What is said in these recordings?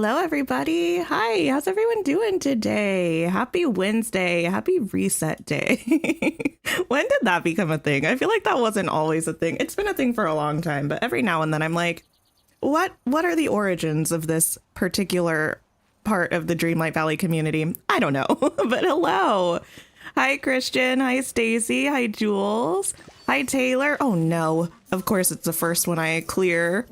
Hello, everybody. Hi, how's everyone doing today? Happy Wednesday. Happy reset day. When did that become a thing? I feel like that wasn't always a thing. It's been a thing for a long time, but every now and then I'm like, what are the origins of this particular part of the Dreamlight Valley community? I don't know, but hello. Hi, Christian. Hi, Stacy. Hi, Jules. Hi, Taylor. Oh, no. Of course, it's the first one I clear.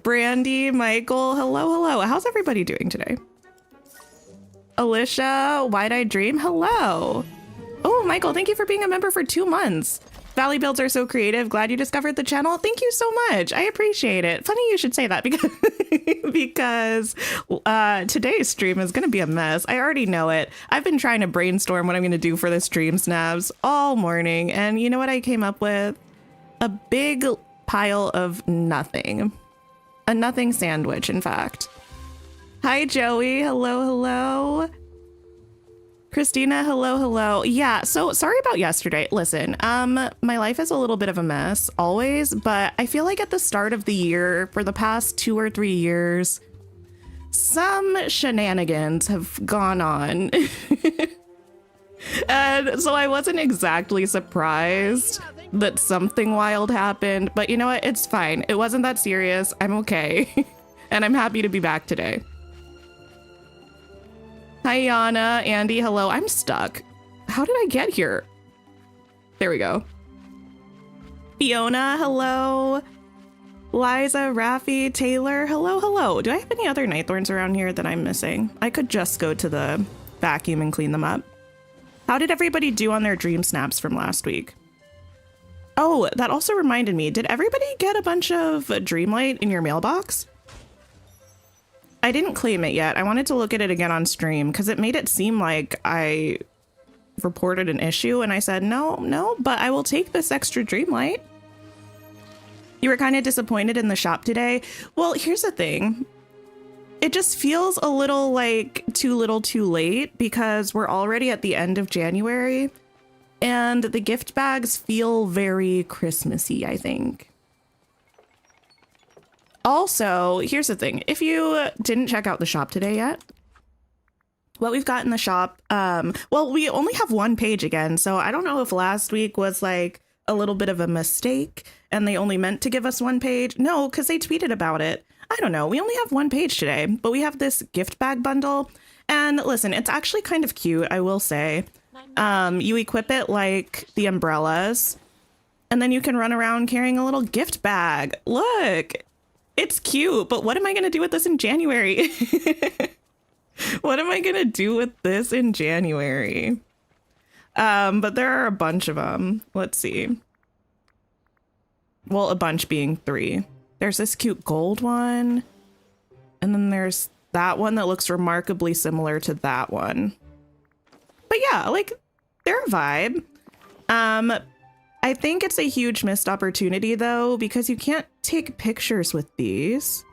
Brandy, Michael, hello. How's everybody doing today? Alicia, Wide-Eyed Dream, hello. Oh, Michael, thank you for being a member for 2 months. Valley builds are so creative. Glad you discovered the channel. Thank you so much. I appreciate it. Funny you should say that because today's stream is going to be a mess. I already know it. I've been trying to brainstorm what I'm going to do for the stream snaps all morning. And you know what I came up with? A big pile of nothing. A nothing sandwich, in fact. Hi, Joey. Hello. Christina, hello. Yeah, so sorry about yesterday. Listen, my life is a little bit of a mess always, but I feel like at the start of the year, for the past 2 or 3 years, some shenanigans have gone on. And so I wasn't exactly surprised that something wild happened, but you know what? It's fine. It wasn't that serious. I'm okay. And I'm happy to be back today. Hi, Yana, Andy, hello. I'm stuck. How did I get here? There we go. Fiona, hello. Liza, Raffi, Taylor, hello. Do I have any other Nightthorns around here that I'm missing? I could just go to the vacuum and clean them up. How did everybody do on their dream snaps from last week? Oh, that also reminded me. Did everybody get a bunch of Dreamlight in your mailbox? I didn't claim it yet. I wanted to look at it again on stream because it made it seem like I reported an issue and I said, no, but I will take this extra Dreamlight. You were kind of disappointed in the shop today. Well, here's the thing. It just feels a little like too little too late because we're already at the end of January. And the gift bags feel very Christmassy, I think. Also, here's the thing. If you didn't check out the shop today yet, what we've got in the shop, well, we only have 1 page again. So I don't know if last week was like a little bit of a mistake and they only meant to give us 1 page. No, because they tweeted about it. I don't know. We only have 1 page today, but we have this gift bag bundle. And listen, it's actually kind of cute, I will say. You equip it like the umbrellas, and then you can run around carrying a little gift bag. Look, it's cute, but what am I going to do with this in January? What am I going to do with this in January? But there are a bunch of them. Let's see. Well, a bunch being 3. There's this cute gold one, and then there's that one that looks remarkably similar to that one. But yeah, like, they're a vibe. I think it's a huge missed opportunity, though, because you can't take pictures with these.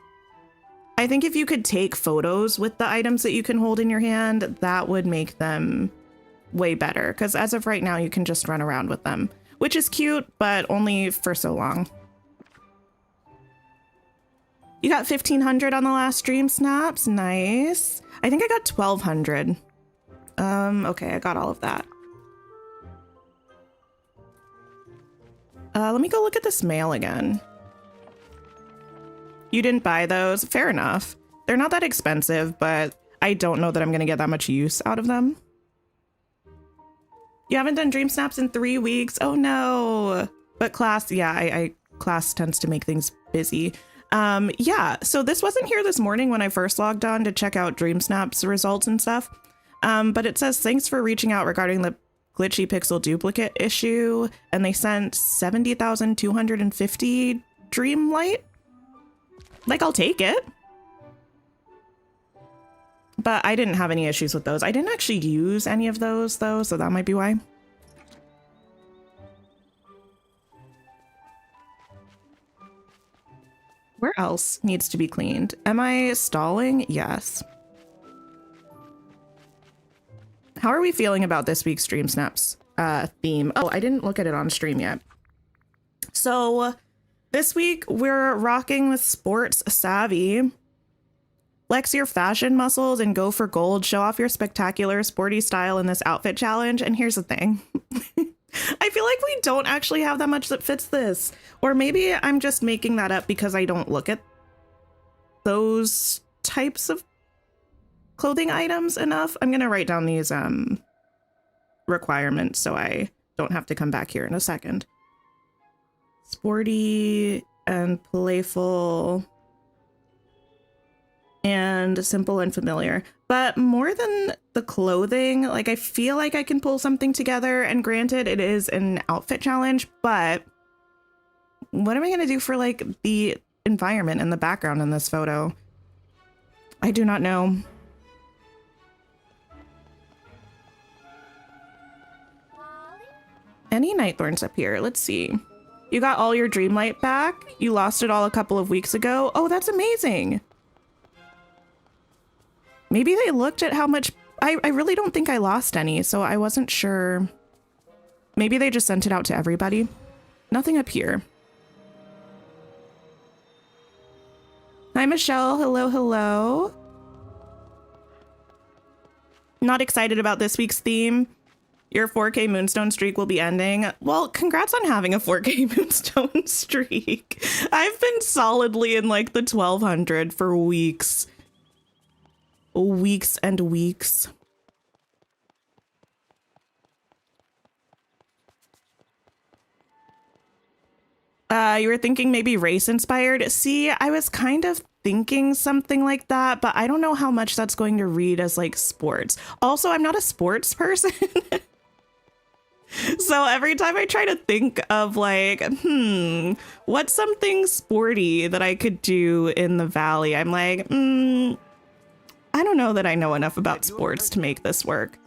I think if you could take photos with the items that you can hold in your hand, that would make them way better. Because as of right now, you can just run around with them, which is cute, but only for so long. You got 1,500 on the last stream snaps. Nice. I think I got 1,200. Okay, I got all of that. Let me go look at this mail again. You didn't buy those? Fair enough. They're not that expensive, but I don't know that I'm going to get that much use out of them. You haven't done dream snaps in 3 weeks? Oh no. But class, yeah, class tends to make things busy. Yeah, so this wasn't here this morning when I first logged on to check out Dream Snaps results and stuff. But it says, thanks for reaching out regarding the glitchy pixel duplicate issue. And they sent 70,250 Dreamlight. Like, I'll take it. But I didn't have any issues with those. I didn't actually use any of those, though, so that might be why. Where else needs to be cleaned? Am I stalling? Yes. How are we feeling about this week's Stream Snaps theme? Oh, I didn't look at it on stream yet. So this week we're rocking with Sports Savvy. Flex your fashion muscles and go for gold. Show off your spectacular sporty style in this outfit challenge. And here's the thing. I feel like we don't actually have that much that fits this. Or maybe I'm just making that up because I don't look at those types of clothing items enough. I'm going to write down these requirements so I don't have to come back here in a second. Sporty and playful and simple and familiar. But more than the clothing, like I feel like I can pull something together, and granted it is an outfit challenge, but what am I going to do for like the environment and the background in this photo? I do not know. Any night thorns up here? Let's see. You got all your Dreamlight back. You lost it all a couple of weeks ago. Oh, that's amazing. Maybe they looked at how much... I really don't think I lost any, so I wasn't sure. Maybe they just sent it out to everybody. Nothing up here. Hi, Michelle. Hello, hello. Not excited about this week's theme. Your 4K Moonstone streak will be ending. Well, congrats on having a 4K Moonstone streak. I've been solidly in like the 1200 for weeks. Weeks and weeks. You were thinking maybe race inspired. See, I was kind of thinking something like that, but I don't know how much that's going to read as like sports. Also, I'm not a sports person. So every time I try to think of like, what's something sporty that I could do in the valley? I'm like, I don't know that I know enough about sports to make this work.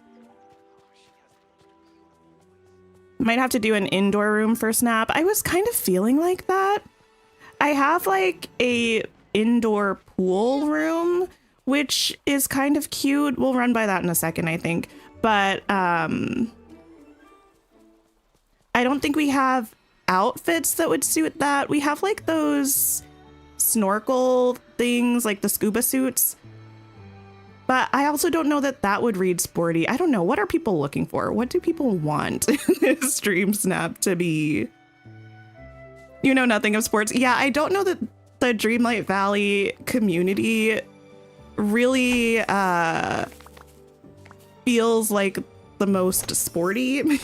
Might have to do an indoor room for Snap. I was kind of feeling like that. I have like a indoor pool room, which is kind of cute. We'll run by that in a second, I think. But I don't think we have outfits that would suit that. We have like those snorkel things, like the scuba suits. But I also don't know that that would read sporty. I don't know. What are people looking for? What do people want Stream Snap to be? You know nothing of sports. Yeah, I don't know that the Dreamlight Valley community really feels like the most sporty.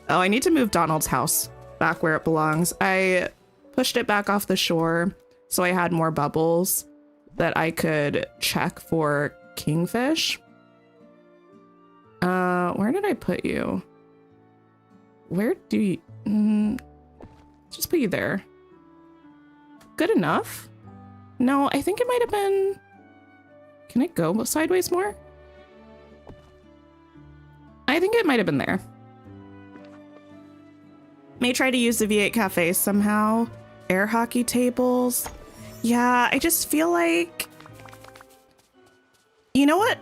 Oh, I need to move Donald's house back where it belongs. I pushed it back off the shore so I had more bubbles that I could check for kingfish. Where did I put you? Where do you... just put you there. Good enough? No, I think it might have been... Can it go sideways more? I think it might have been there. May try to use the V8 cafe somehow. Air hockey tables. Yeah, I just feel like... You know what?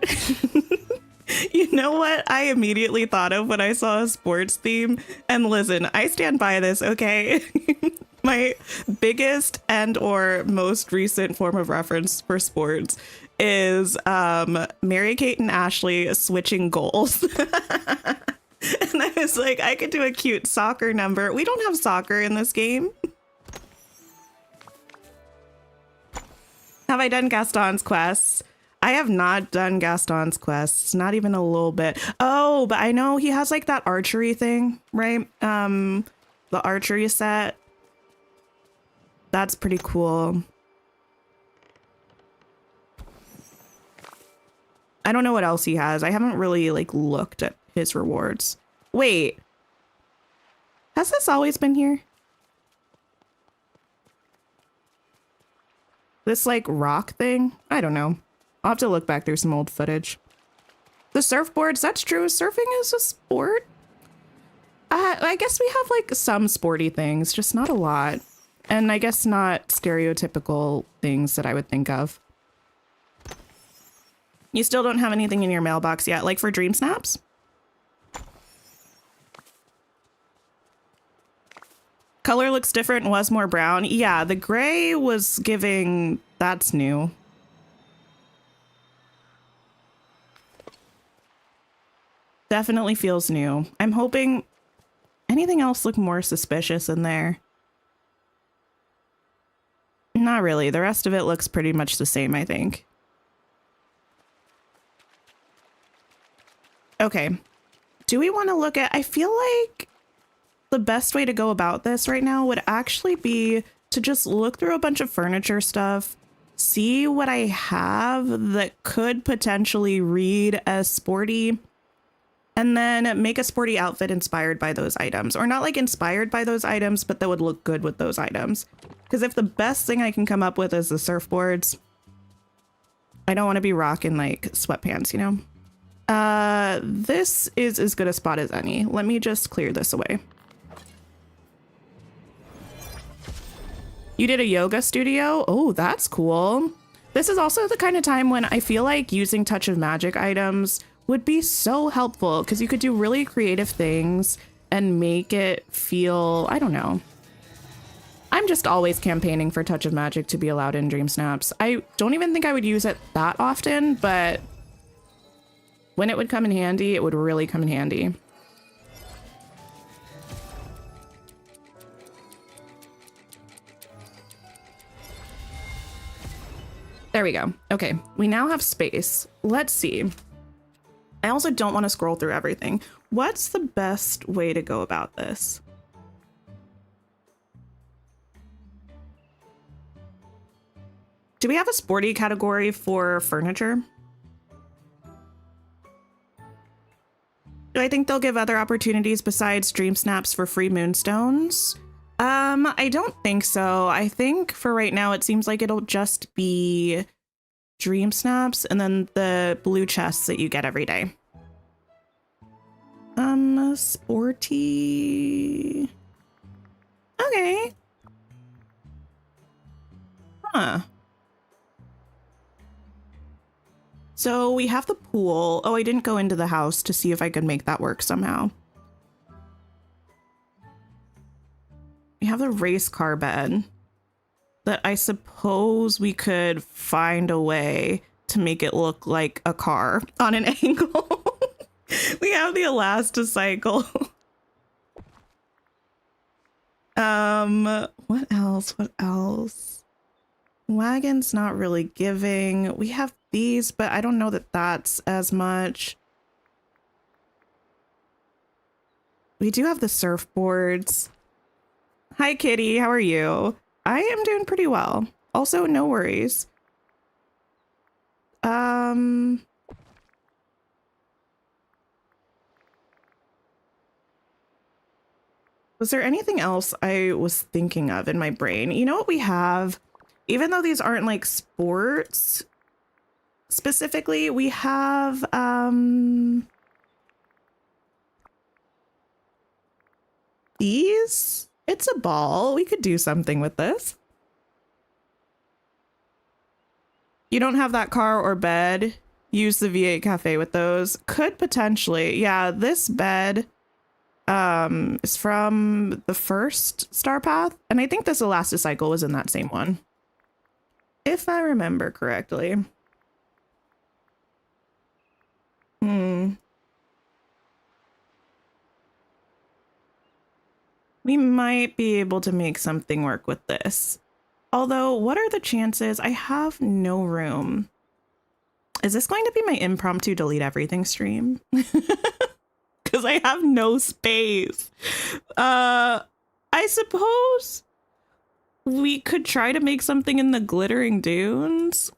You know what I immediately thought of when I saw a sports theme? And listen, I stand by this, okay? My biggest and or most recent form of reference for sports is Mary-Kate and Ashley switching goals. And I was like, I could do a cute soccer number. We don't have soccer in this game. Have I done Gaston's quests? I have not done Gaston's quests, not even a little bit. Oh, but I know he has like that archery thing, right? The archery set. That's pretty cool. I don't know what else he has. I haven't really like looked at his rewards. Wait, has this always been here? This like rock thing? I don't know. I'll have to look back through some old footage. The surfboards, that's true. Surfing is a sport. I guess we have like some sporty things, just not a lot. And I guess not stereotypical things that I would think of. You still don't have anything in your mailbox yet, like for Dream Snaps? Color looks different and was more brown. Yeah, the gray was giving, that's new. Definitely feels new. I'm hoping anything else look more suspicious in there. Not really. The rest of it looks pretty much the same, I think. Okay. Do we want to look at... I feel like the best way to go about this right now would actually be to just look through a bunch of furniture stuff, see what I have that could potentially read as sporty, and then make a sporty outfit inspired by those items. Or not like inspired by those items, but that would look good with those items. Because if the best thing I can come up with is the surfboards, I don't want to be rocking like sweatpants, you know? This is as good a spot as any. Let me just clear this away. You did a yoga studio? Oh, that's cool. This is also the kind of time when I feel like using Touch of Magic items would be so helpful because you could do really creative things and make it feel, I don't know. I'm just always campaigning for Touch of Magic to be allowed in Dream Snaps. I don't even think I would use it that often, but when it would come in handy, it would really come in handy. There we go. Okay, we now have space. Let's see. I also don't want to scroll through everything. What's the best way to go about this? Do we have a sporty category for furniture? Do I think they'll give other opportunities besides Dream Snaps for free moonstones? I don't think so. I think for right now, it seems like it'll just be Dream Snaps and then the blue chests that you get every day. Sporty. Okay. Huh. So we have the pool. Oh, I didn't go into the house to see if I could make that work somehow. We have the race car bed that I suppose we could find a way to make it look like a car on an angle. We have the elastocycle. What else? What else? Wagon's not really giving. We have these, but I don't know that that's as much. We do have the surfboards. Hi, Kitty. How are you? I am doing pretty well. Also, no worries. Was there anything else I was thinking of in my brain? You know what we have? Even though these aren't like sports specifically, we have these. It's a ball. We could do something with this. You don't have that car or bed. Use the V8 cafe with those. Could potentially. Yeah, this bed is from the first Star Path. And I think this elastocycle was in that same one, if I remember correctly. We might be able to make something work with this. Although, what are the chances? I have no room. Is this going to be my impromptu delete everything stream? Because I have no space. I suppose we could try to make something in the glittering dunes.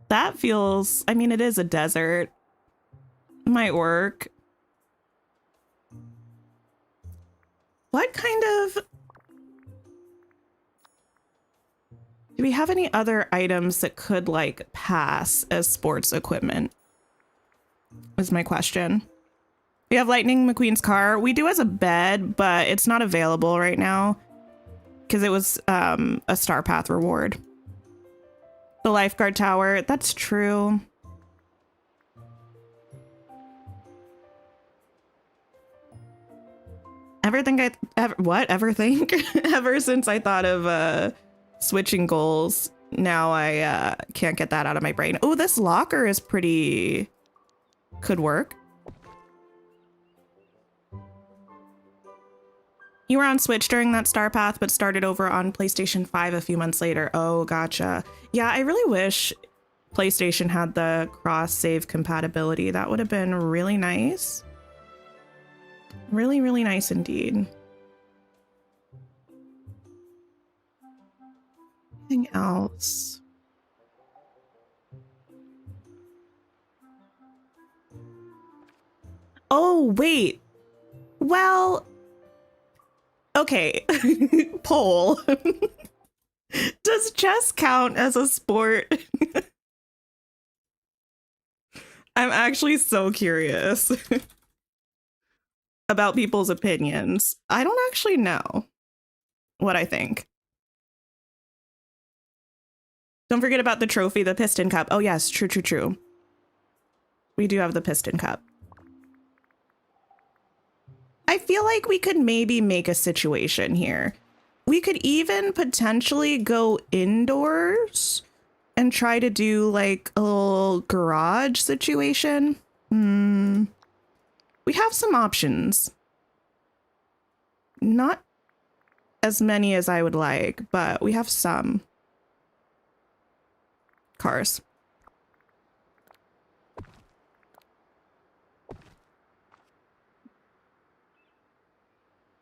That feels, I mean, it is a desert. Might work. What kind of... Do we have any other items that could like pass as sports equipment? Is my question. We have Lightning McQueen's car. We do as a bed, but it's not available right now because it was a Star Path reward. The lifeguard tower. That's true. Ever since I thought of switching goals, now I can't get that out of my brain. Oh, this locker is pretty... could work. You were on Switch during that Star Path, but started over on PlayStation 5 a few months later. Oh, gotcha. Yeah, I really wish PlayStation had the cross-save compatibility. That would have been really nice. Really, really nice indeed. Anything else? Oh, wait. Well, okay. Poll. Does chess count as a sport? I'm actually so curious about people's opinions. I don't actually know what I think. Don't forget about the trophy, the piston cup. Oh yes, true, true, true. We do have the piston cup. I feel like we could maybe make a situation here. We could even potentially go indoors and try to do like a little garage situation. We have some options. Not as many as I would like, but we have some. Cars.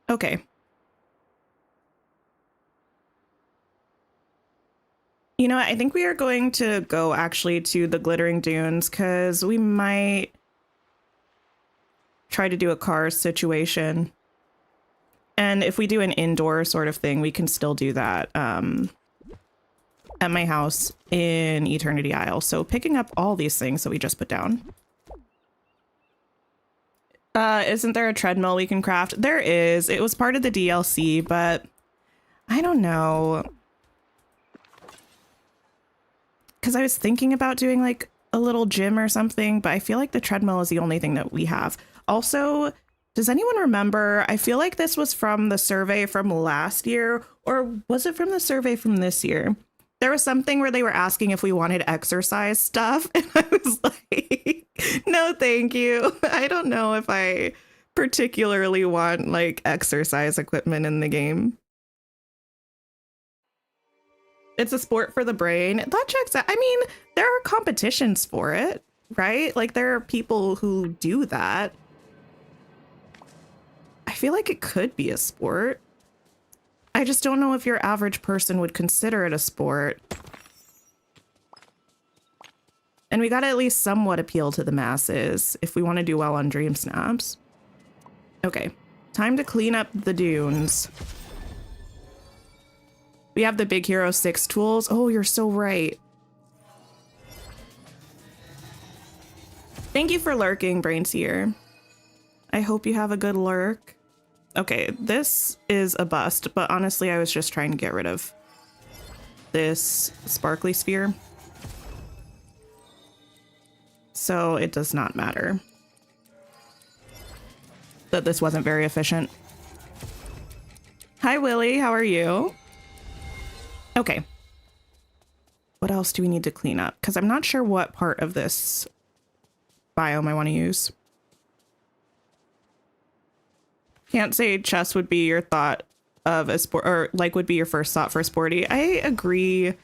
Okay. You know, I think we are going to go actually to the Glittering Dunes because we might try to do a car situation. And if we do an indoor sort of thing, we can still do that at my house in Eternity Isle. So picking up all these things that we just put down. Isn't there a treadmill we can craft? There is. It was part of the DLC, but I don't know. Because I was thinking about doing like a little gym or something, but I feel like the treadmill is the only thing that we have. Also, does anyone remember? I feel like this was from the survey from last year, or was it from the survey from this year? There was something where they were asking if we wanted exercise stuff, and I was like, no, thank you. I don't know if I particularly want like exercise equipment in the game. It's a sport for the brain. That checks out. I mean, there are competitions for it, right? Like there are people who do that. I feel like it could be a sport. I just don't know if your average person would consider it a sport. And we gotta at least somewhat appeal to the masses if we want to do well on Dream Snaps. Okay, time to clean up the dunes. We have the Big Hero 6 tools. Oh, you're so right. Thank you for lurking, Brainseer. I hope you have a good lurk. Okay, this is a bust, but honestly, I was just trying to get rid of this sparkly sphere. So it does not matter that this wasn't very efficient. Hi, Willie. How are you? Okay. What else do we need to clean up? Because I'm not sure what part of this biome I want to use. Can't say chess would be your thought of a sport, or like would be your first thought for sporty. I agree.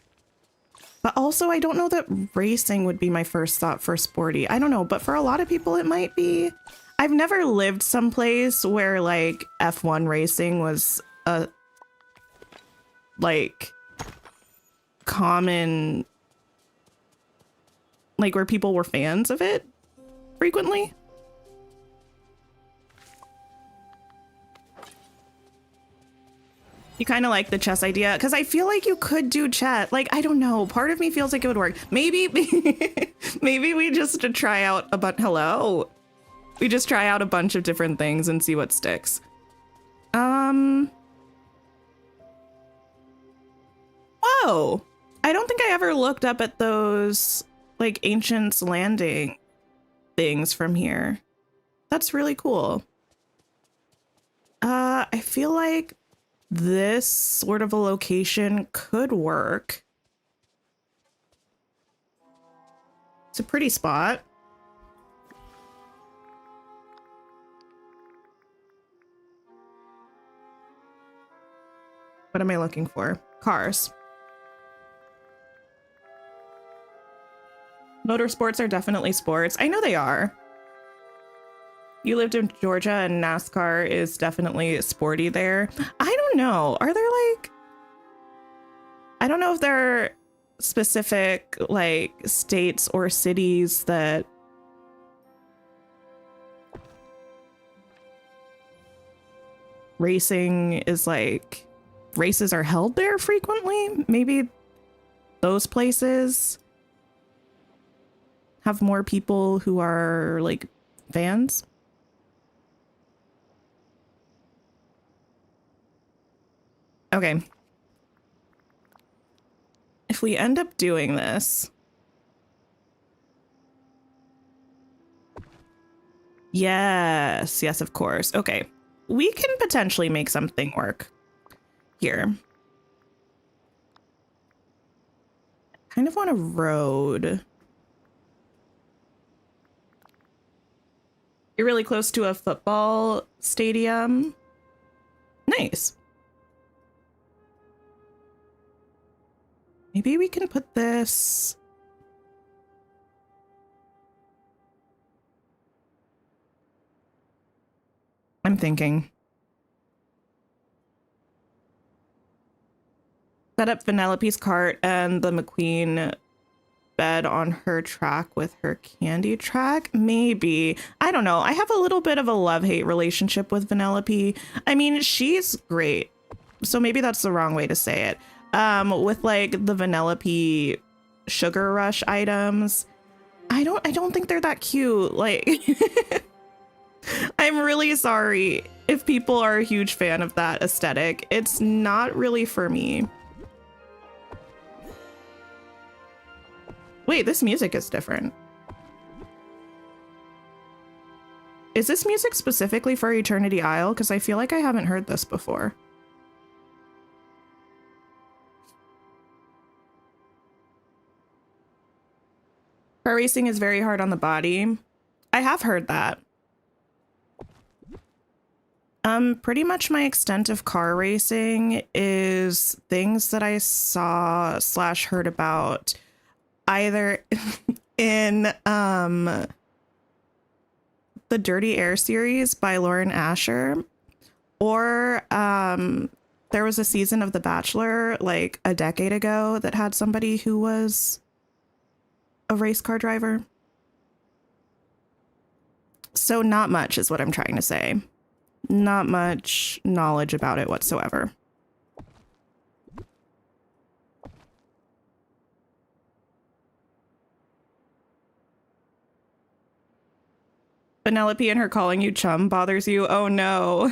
But also, I don't know that racing would be my first thought for sporty. I don't know, but for a lot of people, it might be. I've never lived someplace where like F1 racing was a like common, like where people were fans of it frequently. You kind of like the chess idea because I feel like you could do chess. Like, I don't know. Part of me feels like it would work. Maybe, maybe we just try out a bunch. Hello. We just try out a bunch of different things and see what sticks. Whoa. I don't think I ever looked up at those like Ancients Landing things from here. That's really cool. I feel like this sort of a location could work. It's a pretty spot. am I looking for? Cars. Motorsports are definitely sports. I know they are. You lived in Georgia and NASCAR is definitely sporty there. I don't know. Are there like... I don't know if there are specific like states or cities that racing is like... races are held there frequently. Maybe those places have more people who are like fans. Okay. If we end up doing this. Yes, yes, of course. Okay. We can potentially make something work here. Kind of want a road. You're really close to a football stadium. Nice. Maybe we can put this... I'm thinking. Set up Vanellope's cart and the McQueen bed on her track with her candy track. Maybe. I don't know. I have a little bit of a love-hate relationship with Vanellope. I mean, she's great. So maybe that's the wrong way to say it. With like the Vanellope sugar rush items, I don't think they're that cute. Like, I'm really sorry if people are a huge fan of that aesthetic. It's not really for me. Wait, this music is different. Is this music specifically for Eternity Isle? Because I feel like I haven't heard this before. Car racing is very hard on the body. I have heard that. Pretty much my extent of car racing is things that I saw / heard about either in the Dirty Air series by Lauren Asher, or there was a season of The Bachelor like a decade ago that had somebody who was a race car driver. So not much is what I'm trying to say. Not much knowledge about it whatsoever. Vanellope and her calling you chum bothers you? Oh no.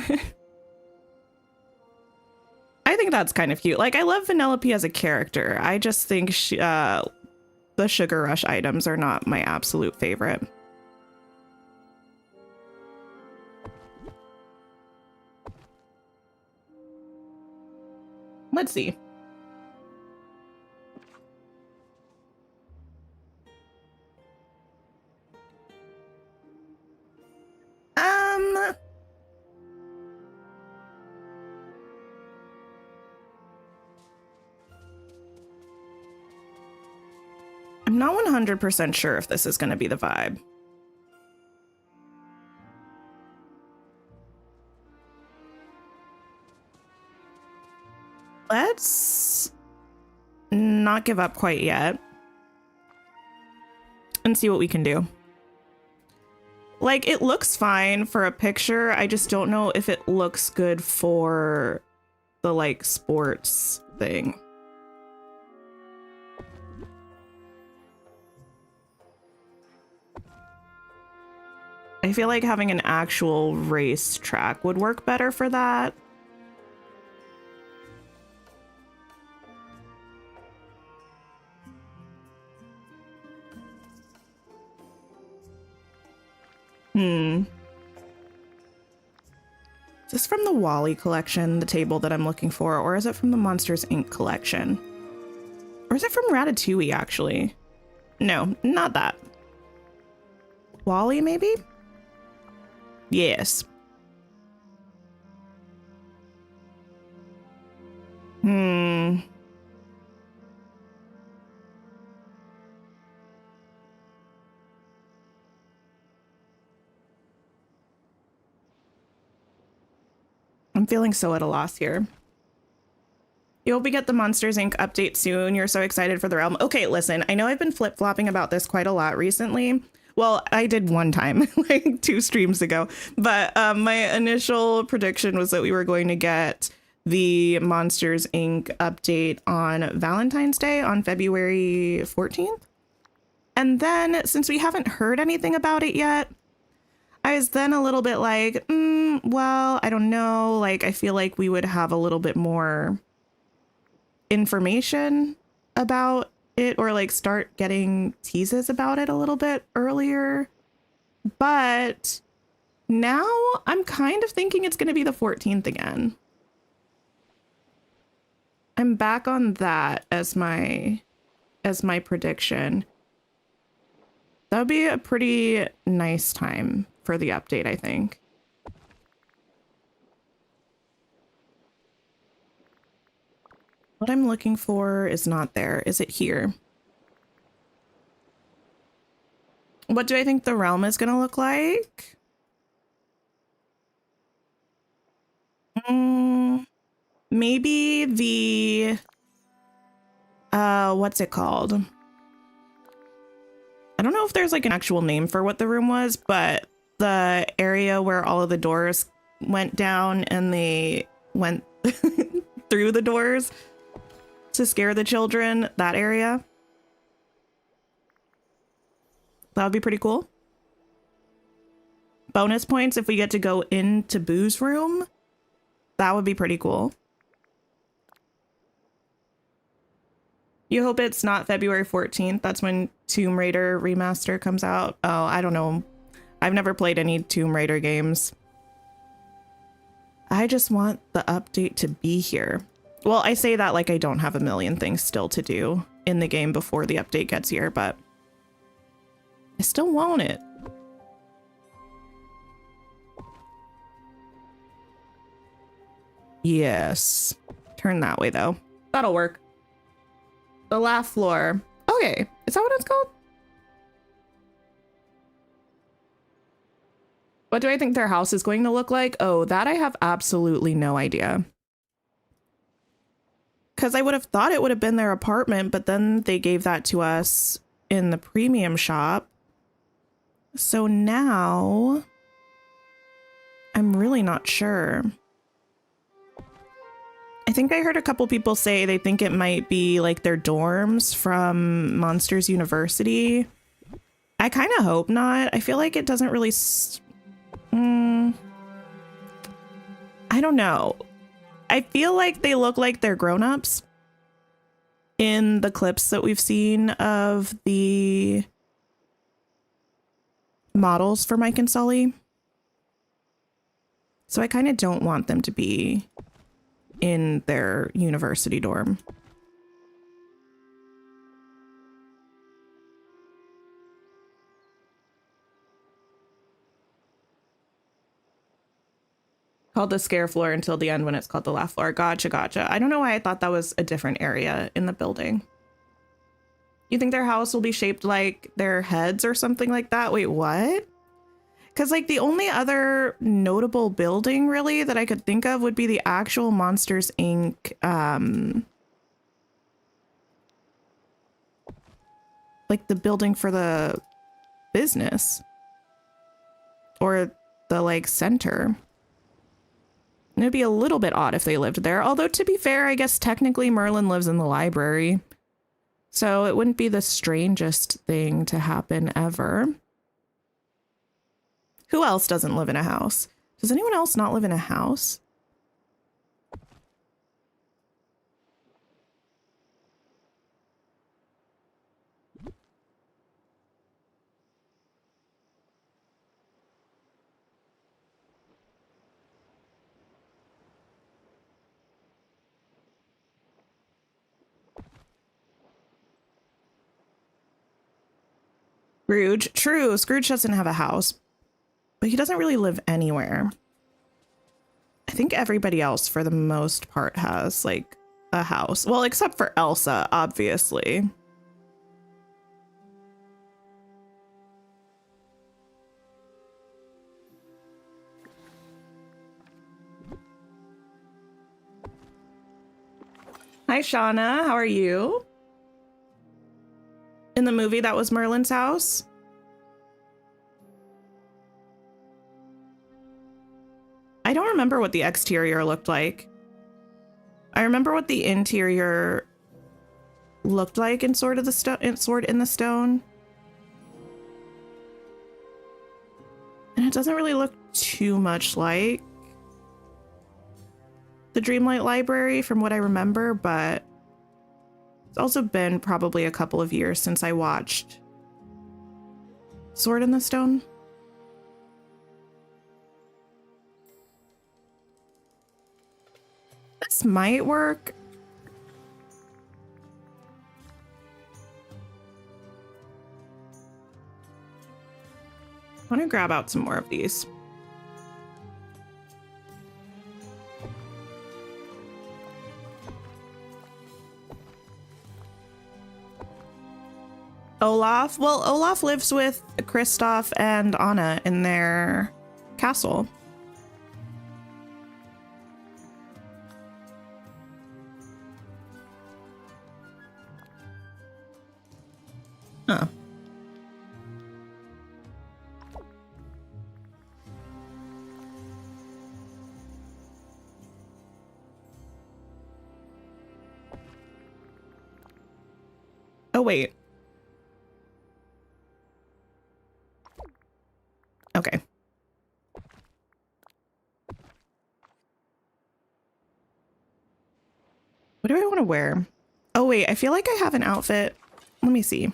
I think that's kind of cute. Like, I love Vanellope as a character. I just think she, the Sugar Rush items are not my absolute favorite. Let's see. I'm not 100% sure if this is going to be the vibe. Let's not give up quite yet and see what we can do. Like, it looks fine for a picture. I just don't know if it looks good for the, like, sports thing. I feel like having an actual race track would work better for that. Is this from the Wally collection, the table that I'm looking for, or is it from the Monsters, Inc. collection? Or is it from Ratatouille, actually? No, not that. Wally, maybe? Yes. Hmm. I'm feeling so at a loss here. You hope we get the Monsters Inc. update soon. You're so excited for the realm. Okay, listen, I know I've been flip-flopping about this quite a lot recently. Well, I did one time, like 2 streams ago. But my initial prediction was that we were going to get the Monsters Inc. update on Valentine's Day on February 14th. And then, since we haven't heard anything about it yet, I was then a little bit like, well, I don't know. Like, I feel like we would have a little bit more information about it, or like start getting teases about it a little bit earlier. But now I'm kind of thinking it's going to be the 14th again. I'm back on that as my prediction. That would be a pretty nice time for the update, I think. What I'm looking for is not there. Is it here? What do I think the realm is going to look like? Maybe the... what's it called? I don't know if there's like an actual name for what the room was, but the area where all of the doors went down and they went through the doors to scare the children, that area. That would be pretty cool. Bonus points if we get to go into Boo's room. That would be pretty cool. You hope it's not February 14th. That's when Tomb Raider Remaster comes out. Oh, I don't know. I've never played any Tomb Raider games. I just want the update to be here. Well, I say that like I don't have a million things still to do in the game before the update gets here, but I still want it. Yes. Turn that way, though. That'll work. The laugh floor. Okay. Is that what it's called? What do I think their house is going to look like? Oh, that I have absolutely no idea. Because I would have thought it would have been their apartment, but then they gave that to us in the premium shop. So now I'm really not sure. I think I heard a couple people say they think it might be like their dorms from Monsters University. I kind of hope not. I feel like it doesn't really... I don't know. I feel like they look like they're grown-ups in the clips that we've seen of the models for Mike and Sully. So I kind of don't want them to be in their university dorm. Called the scare floor until the end when it's called the laugh floor. Gotcha, gotcha. I don't know why I thought that was a different area in the building. You think their house will be shaped like their heads or something like that? Wait, what? Because like the only other notable building really that I could think of would be the actual Monsters Inc. Like the building for the business or the like center. And it'd be a little bit odd if they lived there. Although to be fair, I guess technically Merlin lives in the library. So it wouldn't be the strangest thing to happen ever. Who else doesn't live in a house? Does anyone else not live in a house? Scrooge. True, Scrooge doesn't have a house, but he doesn't really live anywhere. I think everybody else, for the most part, has like a house. Well, except for Elsa, obviously. Hi, Shauna. How are you? In the movie, that was Merlin's house. I don't remember what the exterior looked like. I remember what the interior looked like in Sword in the Stone. And it doesn't really look too much like the Dreamlight Library from what I remember, but it's also been probably a couple of years since I watched Sword in the Stone. This might work. I want to grab out some more of these. Olaf? Well, Olaf lives with Kristoff and Anna in their castle. Huh. Oh, wait. Okay. What do I want to wear? Oh, wait. I feel like I have an outfit. Let me see.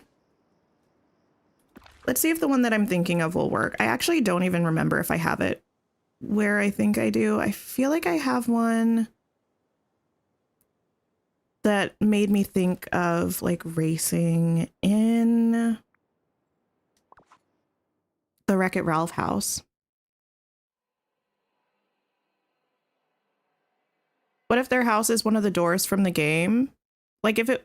Let's see if the one that I'm thinking of will work. I actually don't even remember if I have it where I think I do. I feel like I have one that made me think of like racing in the Wreck-It Ralph house. What if their house is one of the doors from the game? Like if it,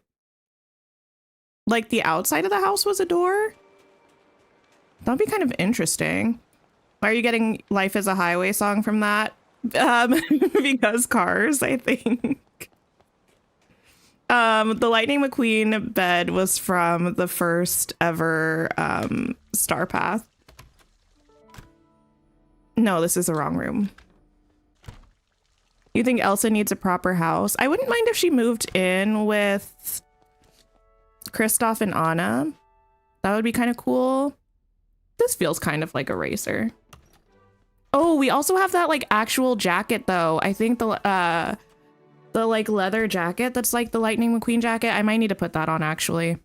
like the outside of the house was a door? That'd be kind of interesting. Why are you getting Life is a Highway song from that? Because cars, I think. The Lightning McQueen bed was from the first ever Star Path. No, this is the wrong room. You think Elsa needs a proper house? I wouldn't mind if she moved in with Kristoff and Anna. That would be kind of cool. This feels kind of like a racer. Oh, we also have that like actual jacket though. I think the like leather jacket that's like the Lightning McQueen jacket. I might need to put that on actually.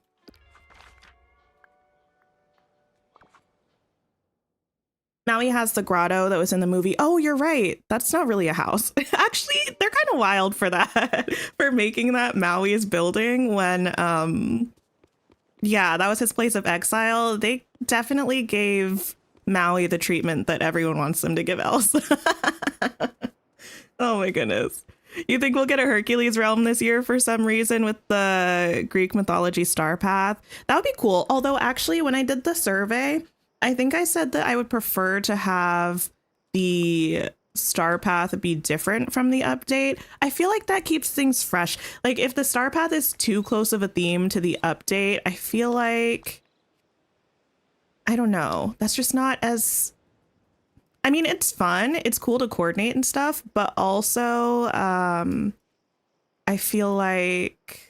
Maui has the grotto that was in the movie. Oh, you're right. That's not really a house. Actually, they're kind of wild for that, for making that Maui's building when, yeah, that was his place of exile. They definitely gave Maui the treatment that everyone wants them to give Elsa. Oh my goodness. You think we'll get a Hercules Realm this year for some reason with the Greek mythology star path? That would be cool. Although actually when I did the survey, I think I said that I would prefer to have the star path be different from the update. I feel like that keeps things fresh. Like if the star path is too close of a theme to the update, I feel like, I don't know. That's just not as, I mean, it's fun. It's cool to coordinate and stuff, but also I feel like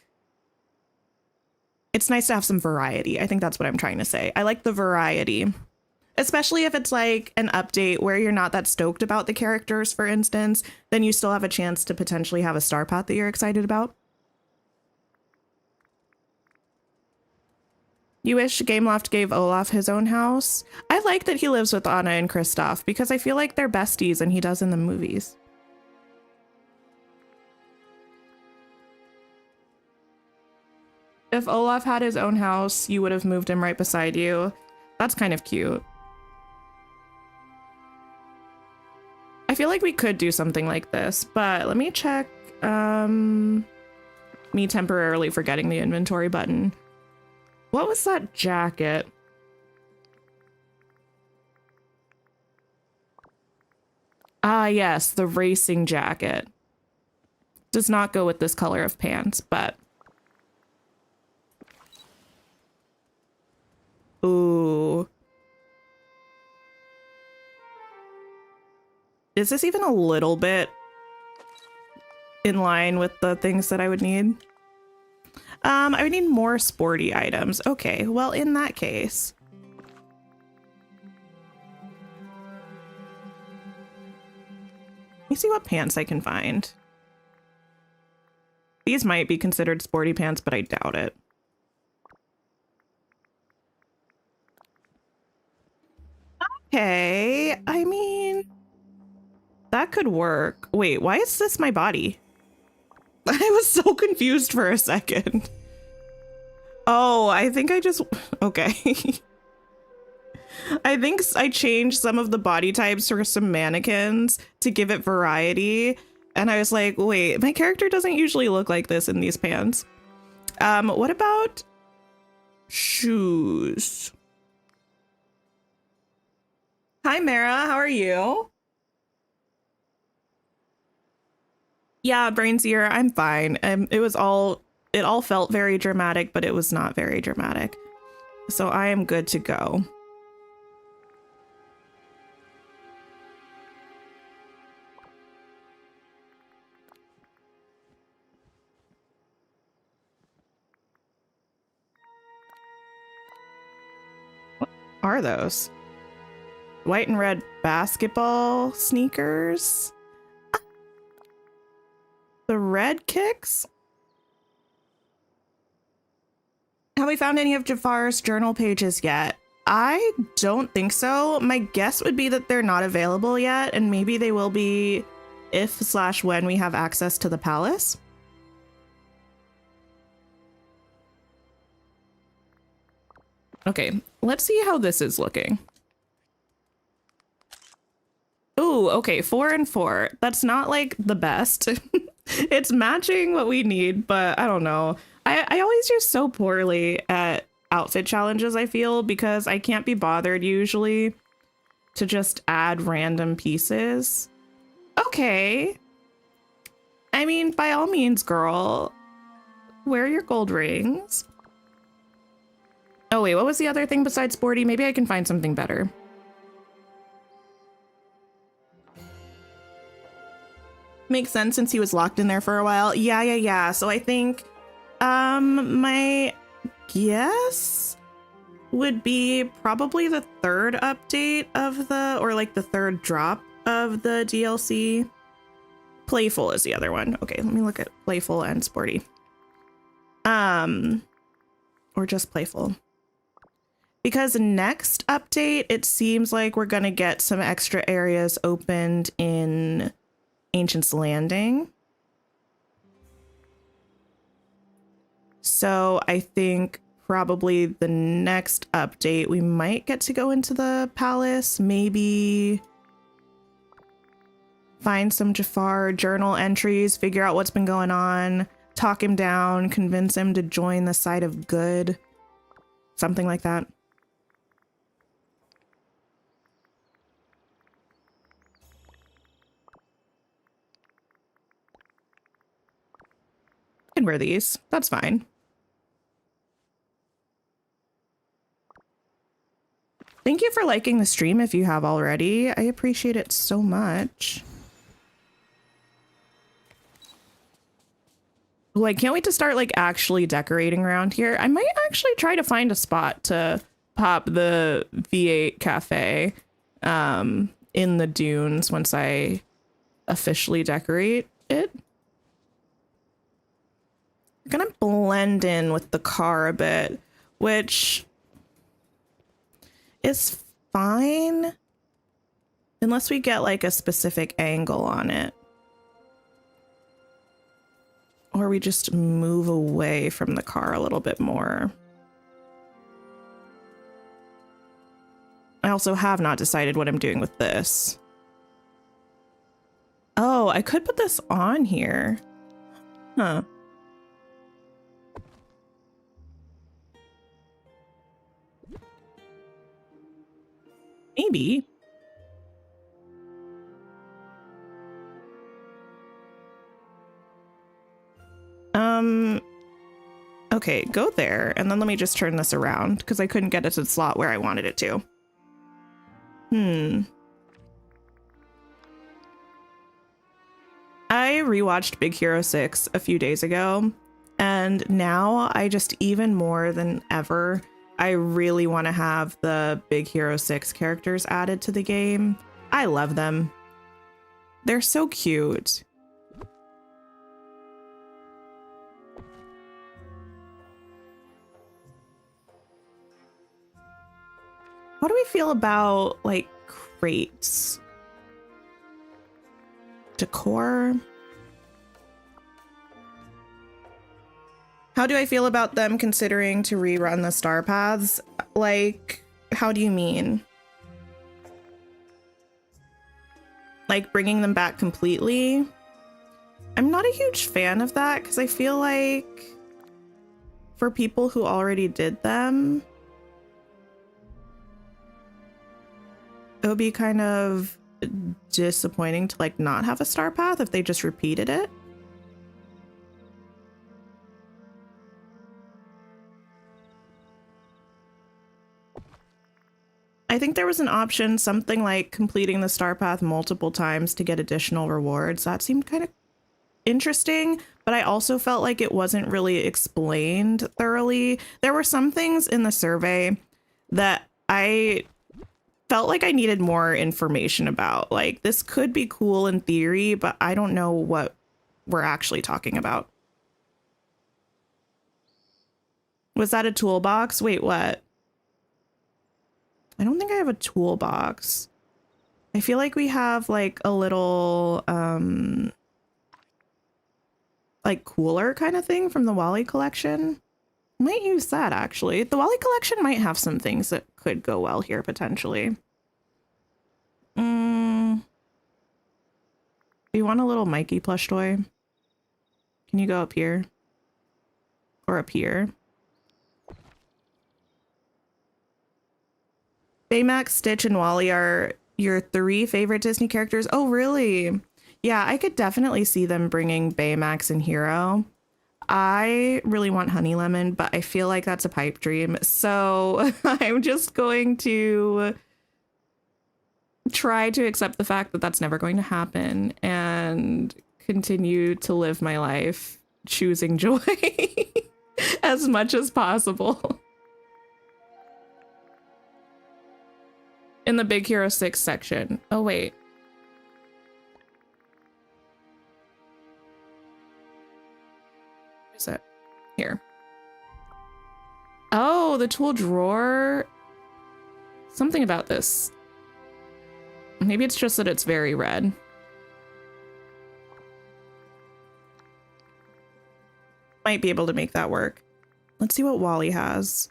it's nice to have some variety. I think that's what I'm trying to say. I like the variety, especially if it's like an update where you're not that stoked about the characters, for instance, then you still have a chance to potentially have a star path that you're excited about. You wish Gameloft gave Olaf his own house? I like that he lives with Anna and Kristoff because I feel like they're besties and he does in the movies. If Olaf had his own house, you would have moved him right beside you. That's kind of cute. I feel like we could do something like this, but let me check. me temporarily forgetting the inventory button. What was that jacket? Ah, yes, the racing jacket. Does not go with this color of pants, but... Ooh. Is this even a little bit in line with the things that I would need? I would need more sporty items. Okay, well, in that case... Let me see what pants I can find. These might be considered sporty pants, but I doubt it. Okay, I mean, that could work. Wait, why is this my body? I was so confused for a second. Oh, I think I just, okay. I think I changed some of the body types for some mannequins to give it variety. And I was like, wait, my character doesn't usually look like this in these pants. What about shoes? Hi, Mara. How are you? Yeah, Brains Ear, I'm fine. It all felt very dramatic, but it was not very dramatic. So I am good to go. Are those white and red basketball sneakers? The red kicks? Have we found any of Jafar's journal pages yet? I don't think so. My guess would be that they're not available yet, and maybe they will be if/when we have access to the palace. Okay, let's see how this is looking. Ooh, okay, 4 and 4. That's not like the best. It's matching what we need, but I don't know. I always do so poorly at outfit challenges, I feel, because I can't be bothered usually to just add random pieces. Okay. I mean, by all means, girl, wear your gold rings. Oh, wait, what was the other thing besides sporty? Maybe I can find something better. Makes sense since he was locked in there for a while. Yeah. So I think my guess would be probably the third update of the third drop of the DLC. Playful is the other one. Okay, let me look at playful and sporty. Or just playful. Because next update, it seems like we're gonna get some extra areas opened in Ancient's Landing. So I think probably the next update, we might get to go into the palace, maybe find some Jafar journal entries, figure out what's been going on, talk him down, convince him to join the side of good, something like that. I can wear these, that's fine. Thank you for liking the stream if you have already. I appreciate it so much. Well, I can't wait to start like actually decorating around here. I might actually try to find a spot to pop the V8 cafe in the dunes once I officially decorate it. I'm gonna blend in with the car a bit, which is fine unless we get like a specific angle on it. Or we just move away from the car a little bit more. I also have not decided what I'm doing with this. Oh, I could put this on here. Huh. Maybe. Okay, go there, and then let me just turn this around, because I couldn't get it to the slot where I wanted it to. I rewatched Big Hero 6 a few days ago, and now I just, even more than ever, I really want to have the Big Hero 6 characters added to the game. I love them. They're so cute. How do we feel about, like, crates? Decor? How do I feel about them considering to rerun the star paths? Like, how do you mean? Like, bringing them back completely? I'm not a huge fan of that, because I feel like for people who already did them, it would be kind of disappointing to like not have a star path if they just repeated it. I think there was an option, something like completing the star path multiple times to get additional rewards. That seemed kind of interesting, but I also felt like it wasn't really explained thoroughly. There were some things in the survey that I felt like I needed more information about. Like, this could be cool in theory, but I don't know what we're actually talking about. Was that a toolbox? Wait, what? I don't think I have a toolbox. I feel like we have like a little like cooler kind of thing from the Wally collection. Might use that actually. The Wally collection might have some things that could go well here potentially. Do you want a little Mikey plush toy? Can you go up here? Or up here? Baymax, Stitch, and Wally are your 3 favorite Disney characters? Oh, really? Yeah, I could definitely see them bringing Baymax and Hero. I really want Honey Lemon, but I feel like that's a pipe dream. So I'm just going to try to accept the fact that that's never going to happen and continue to live my life choosing joy as much as possible. In the Big Hero 6 section. Oh, wait. Is it? Here. Oh, the tool drawer. Something about this. Maybe it's just that it's very red. Might be able to make that work. Let's see what Wally has.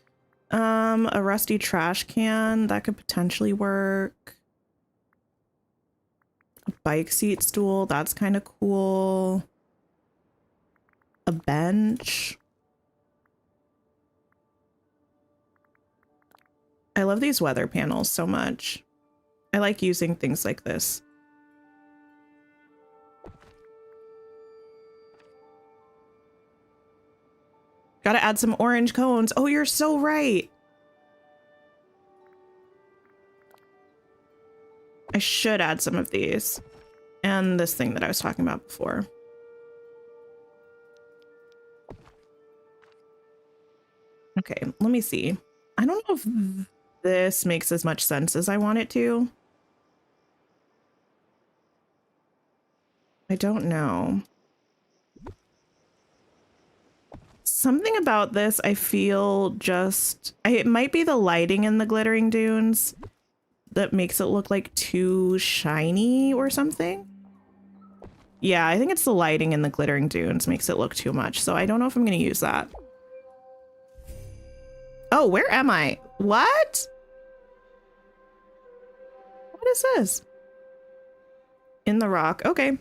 A rusty trash can. That could potentially work. A bike seat stool. That's kind of cool. A bench. I love these weather panels so much. I like using things like this. Gotta add some orange cones. Oh, you're so right. I should add some of these. And this thing that I was talking about before. Okay, let me see. I don't know if this makes as much sense as I want it to. I don't know. Something about this, I feel just... it might be the lighting in the glittering dunes that makes it look like too shiny or something. Yeah, I think it's the lighting in the glittering dunes makes it look too much. So I don't know if I'm going to use that. Oh, where am I? What? What is this? In the rock. Okay.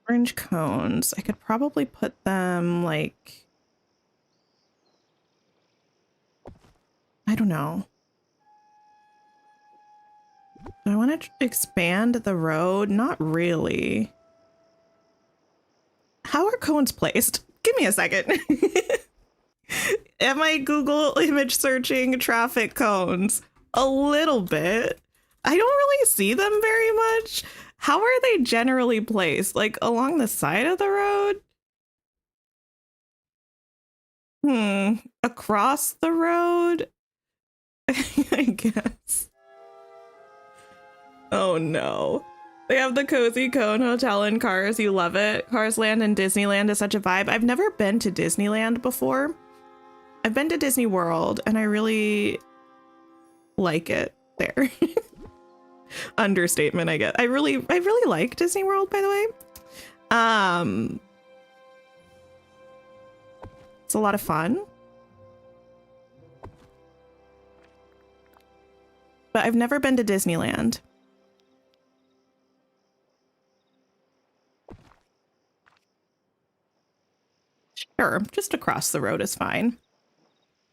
Orange cones. I could probably put them like, I don't know. Do I want to expand the road? Not really. How are cones placed? Give me a second. Am I Google image searching traffic cones? A little bit. I don't really see them very much. How are they generally placed? Like along the side of the road? Across the road? I guess. Oh no. They have the Cozy Cone Hotel in Cars. You love it. Cars Land and Disneyland is such a vibe. I've never been to Disneyland before. I've been to Disney World and I really like it there. Understatement, I guess. I really like Disney World, by the way. It's a lot of fun. But I've never been to Disneyland. Sure, just across the road is fine.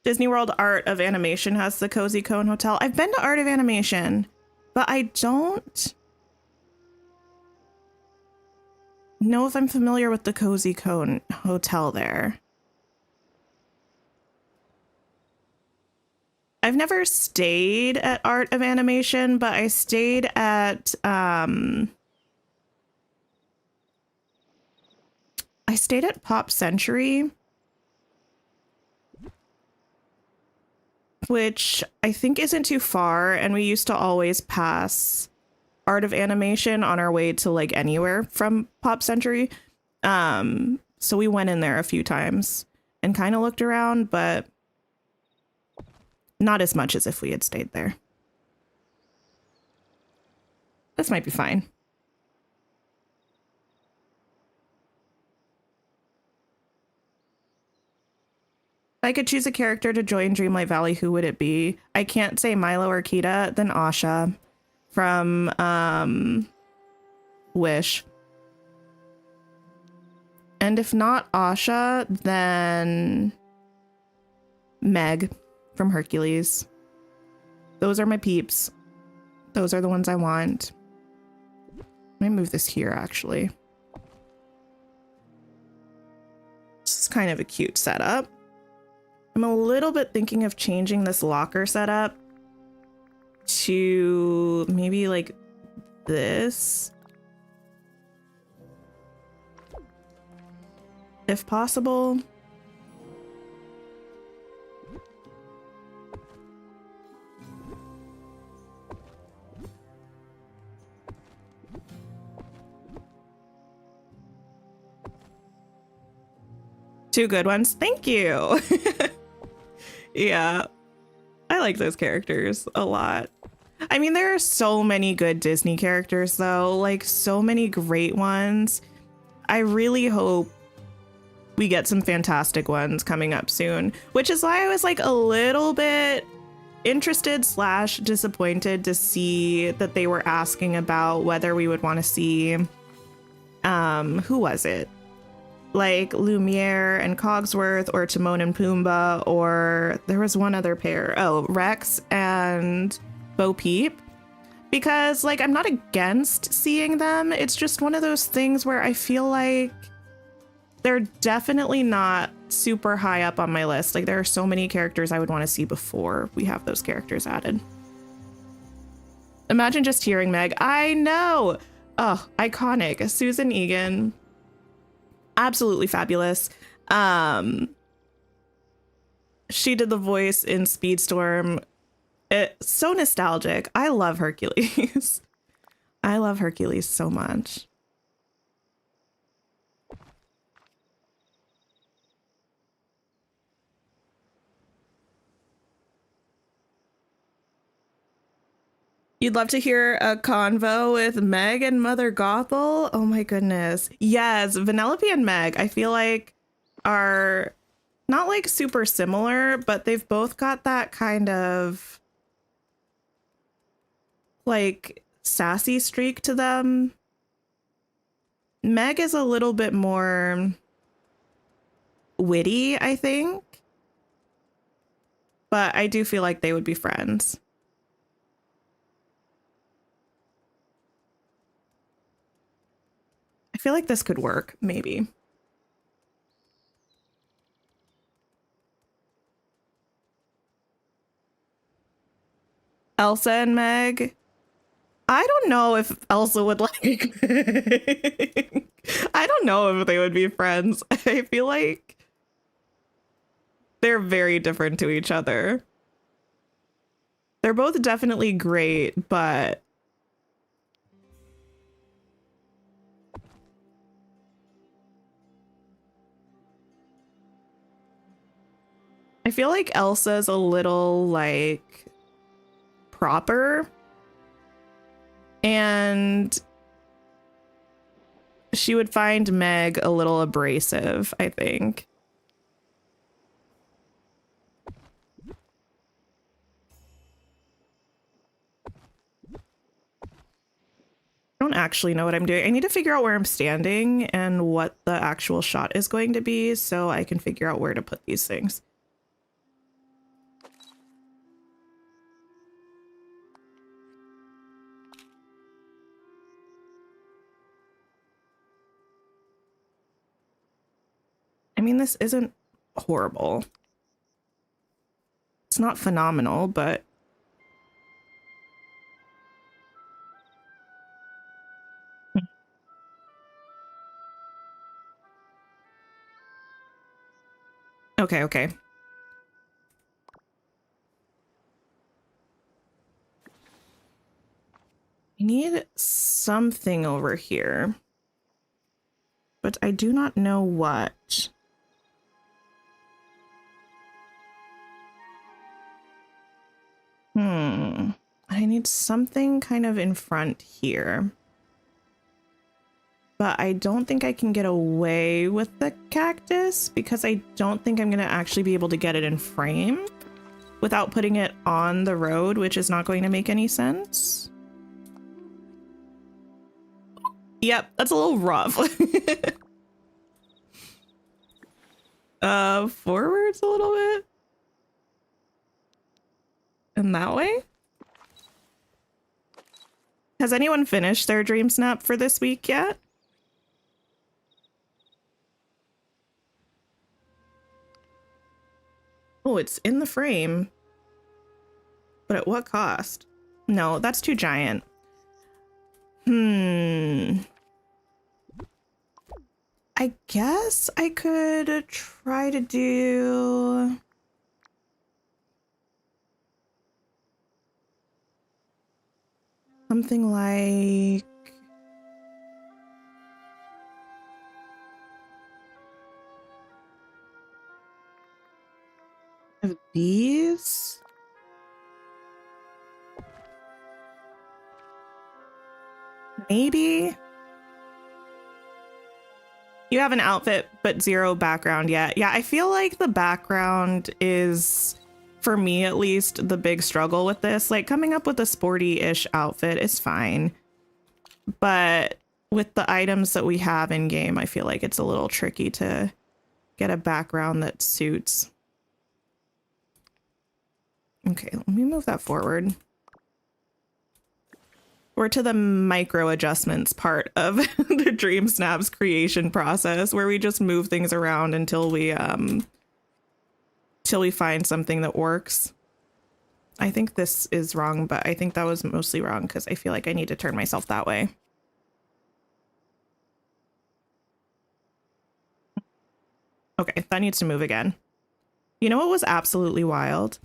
Disney World Art of Animation has the Cozy Cone Hotel. I've been to Art of Animation, but I don't know if I'm familiar with the Cozy Cone Hotel there. I've never stayed at Art of Animation, but I stayed at Pop Century, which I think isn't too far, and we used to always pass Art of Animation on our way to like anywhere from Pop Century. So we went in there a few times and kind of looked around, but not as much as if we had stayed there. This might be fine. If I could choose a character to join Dreamlight Valley, who would it be? I can't say Milo or Kita, then Asha from Wish. And if not Asha, then Meg from Hercules. Those are my peeps. Those are the ones I want. Let me move this here, actually. This is kind of a cute setup. I'm a little bit thinking of changing this locker setup to maybe like this, if possible. Two good ones. Thank you. Yeah, I like those characters a lot. I mean, there are so many good Disney characters, though, like so many great ones. I really hope we get some fantastic ones coming up soon, which is why I was like a little bit interested / disappointed to see that they were asking about whether we would want to see, who was it? Like Lumiere and Cogsworth, or Timon and Pumbaa, or there was one other pair. Oh, Rex and Bo Peep. Because like I'm not against seeing them. It's just one of those things where I feel like they're definitely not super high up on my list. Like there are so many characters I would want to see before we have those characters added. Imagine just hearing Meg. I know. Oh, iconic. Susan Egan. Absolutely fabulous. She did the voice in Speedstorm. It's so nostalgic. I love Hercules. I love Hercules so much. You'd love to hear a convo with Meg and Mother Gothel? Oh my goodness. Yes, Vanellope and Meg, I feel like are not like super similar, but they've both got that kind of like sassy streak to them. Meg is a little bit more witty, I think. But I do feel like they would be friends. I feel like this could work, maybe. Elsa and Meg. I don't know if Elsa would like I don't know if they would be friends. I feel like they're very different to each other. They're both definitely great, but I feel like Elsa's a little like proper, and she would find Meg a little abrasive, I think. I don't actually know what I'm doing. I need to figure out where I'm standing and what the actual shot is going to be so I can figure out where to put these things. I mean, this isn't horrible. It's not phenomenal, but okay. I need something over here, but I do not know what. I need something kind of in front here. But I don't think I can get away with the cactus because I don't think I'm going to actually be able to get it in frame without putting it on the road, which is not going to make any sense. Yep, that's a little rough. Forwards a little bit. And that way. Has anyone finished their dream snap for this week yet? Oh, it's in the frame. But at what cost? No, that's too giant. I guess I could try to do... something like... of these? Maybe? You have an outfit, but zero background yet. Yeah, I feel like the background is, for me at least, the big struggle with this. Like, coming up with a sporty-ish outfit is fine. But with the items that we have in game, I feel like it's a little tricky to get a background that suits. Okay, let me move that forward. We're to the micro adjustments part of the Dream Snaps creation process, where we just move things around until we find something that works. I think this is wrong, but I think that was mostly wrong because I feel like I need to turn myself that way. Okay, that needs to move again. You know what was absolutely wild?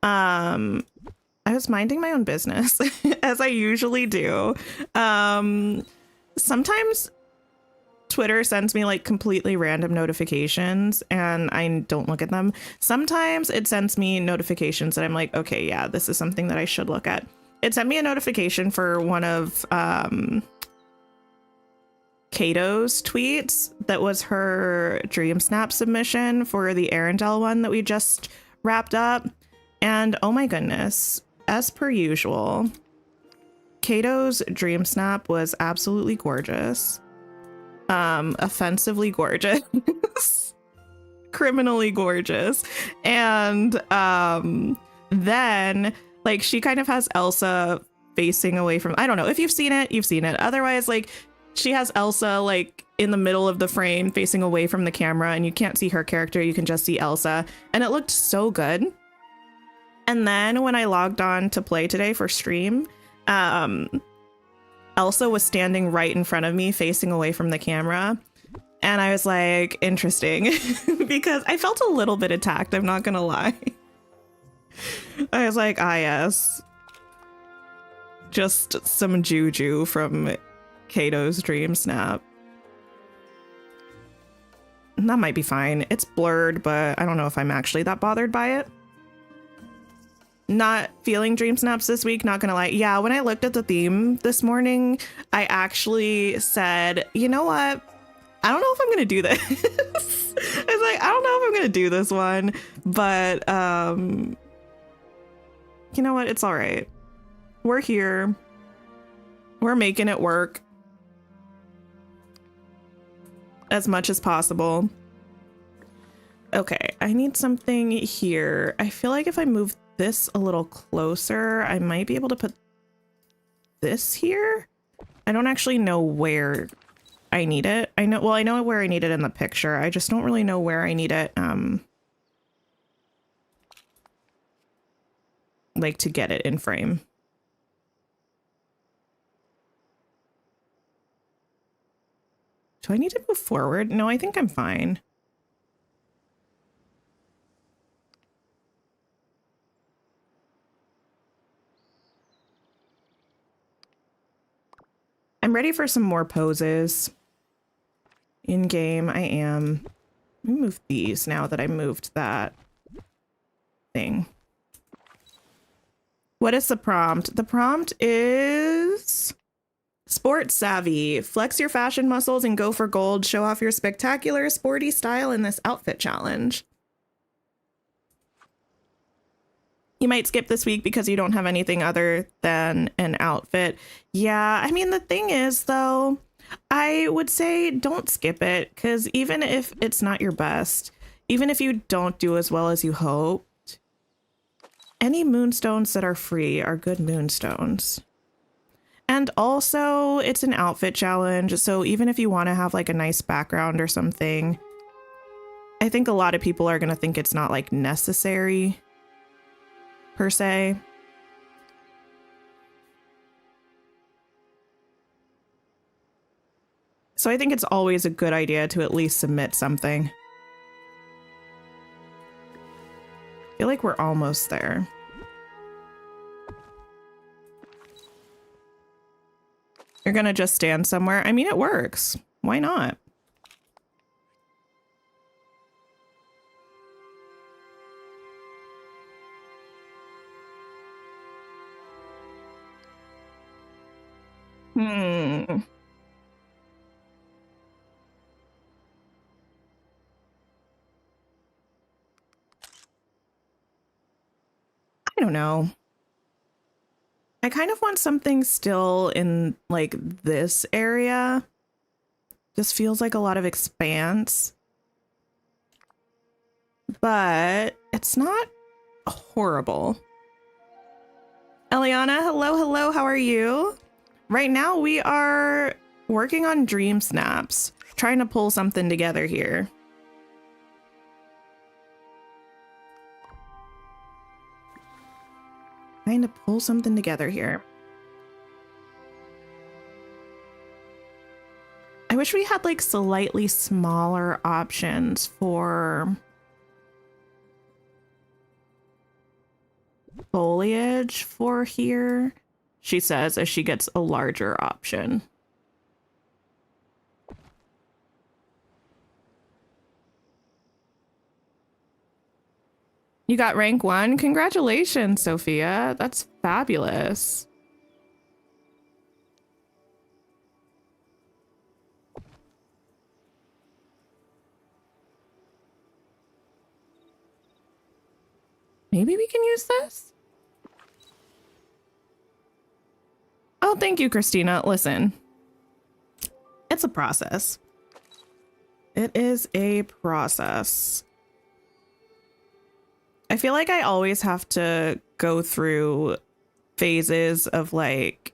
I was minding my own business, as I usually do. Sometimes Twitter sends me like completely random notifications and I don't look at them. Sometimes it sends me notifications that I'm like, okay, yeah, this is something that I should look at. It sent me a notification for one of Kato's tweets that was her Dream Snap submission for the Arendelle one that we just wrapped up. And oh my goodness, as per usual, Kato's Dream Snap was absolutely gorgeous. offensively gorgeous. Criminally gorgeous. And then like she kind of has Elsa facing away from, I don't know if you've seen it, you've seen it. Otherwise, like she has Elsa like in the middle of the frame facing away from the camera, and you can't see her character, you can just see Elsa, and it looked so good. And then when I logged on to play today for stream, Elsa was standing right in front of me facing away from the camera. And I was like, interesting, because I felt a little bit attacked. I'm not going to lie. I was like, ah, yes. Just some juju from Kato's Dream Snap. That might be fine. It's blurred, but I don't know if I'm actually that bothered by it. Not feeling dream snaps this week, not gonna lie. Yeah, when I looked at the theme this morning, I actually said, you know what? I don't know if I'm gonna do this. I was like, I don't know if I'm gonna do this one, but you know what? It's all right. We're here. We're making it work as much as possible. Okay, I need something here. I feel like if I move this a little closer, I might be able to put this here. I don't actually know where I need it. I know where I need it in the picture. I just don't really know where I need it like to get it in frame. Do I need to move forward? No, I think I'm fine. I'm ready for some more poses. In game, I am. Let me move these now that I moved that thing. What is the prompt? The prompt is sport savvy. Flex your fashion muscles and go for gold. Show off your spectacular sporty style in this outfit challenge. You might skip this week because you don't have anything other than an outfit. Yeah, I mean, the thing is, though, I would say don't skip it, because even if it's not your best, even if you don't do as well as you hoped, any moonstones that are free are good moonstones. And also, it's an outfit challenge, so even if you want to have like a nice background or something, I think a lot of people are going to think it's not like necessary per se. So I think it's always a good idea to at least submit something. I feel like we're almost there. You're gonna just stand somewhere? I mean, it works. Why not? I don't know. I kind of want something still in like this area. Just feels like a lot of expanse. But it's not horrible. Eliana, hello, hello, how are you? Right now we are working on dream snaps, trying to pull something together here. Trying to pull something together here. I wish we had like slightly smaller options for foliage for here, she says as she gets a larger option. You got rank 1? Congratulations, Sophia. That's fabulous. Maybe we can use this? Oh, thank you, Christina. Listen, it's a process. It is a process. I feel like I always have to go through phases of like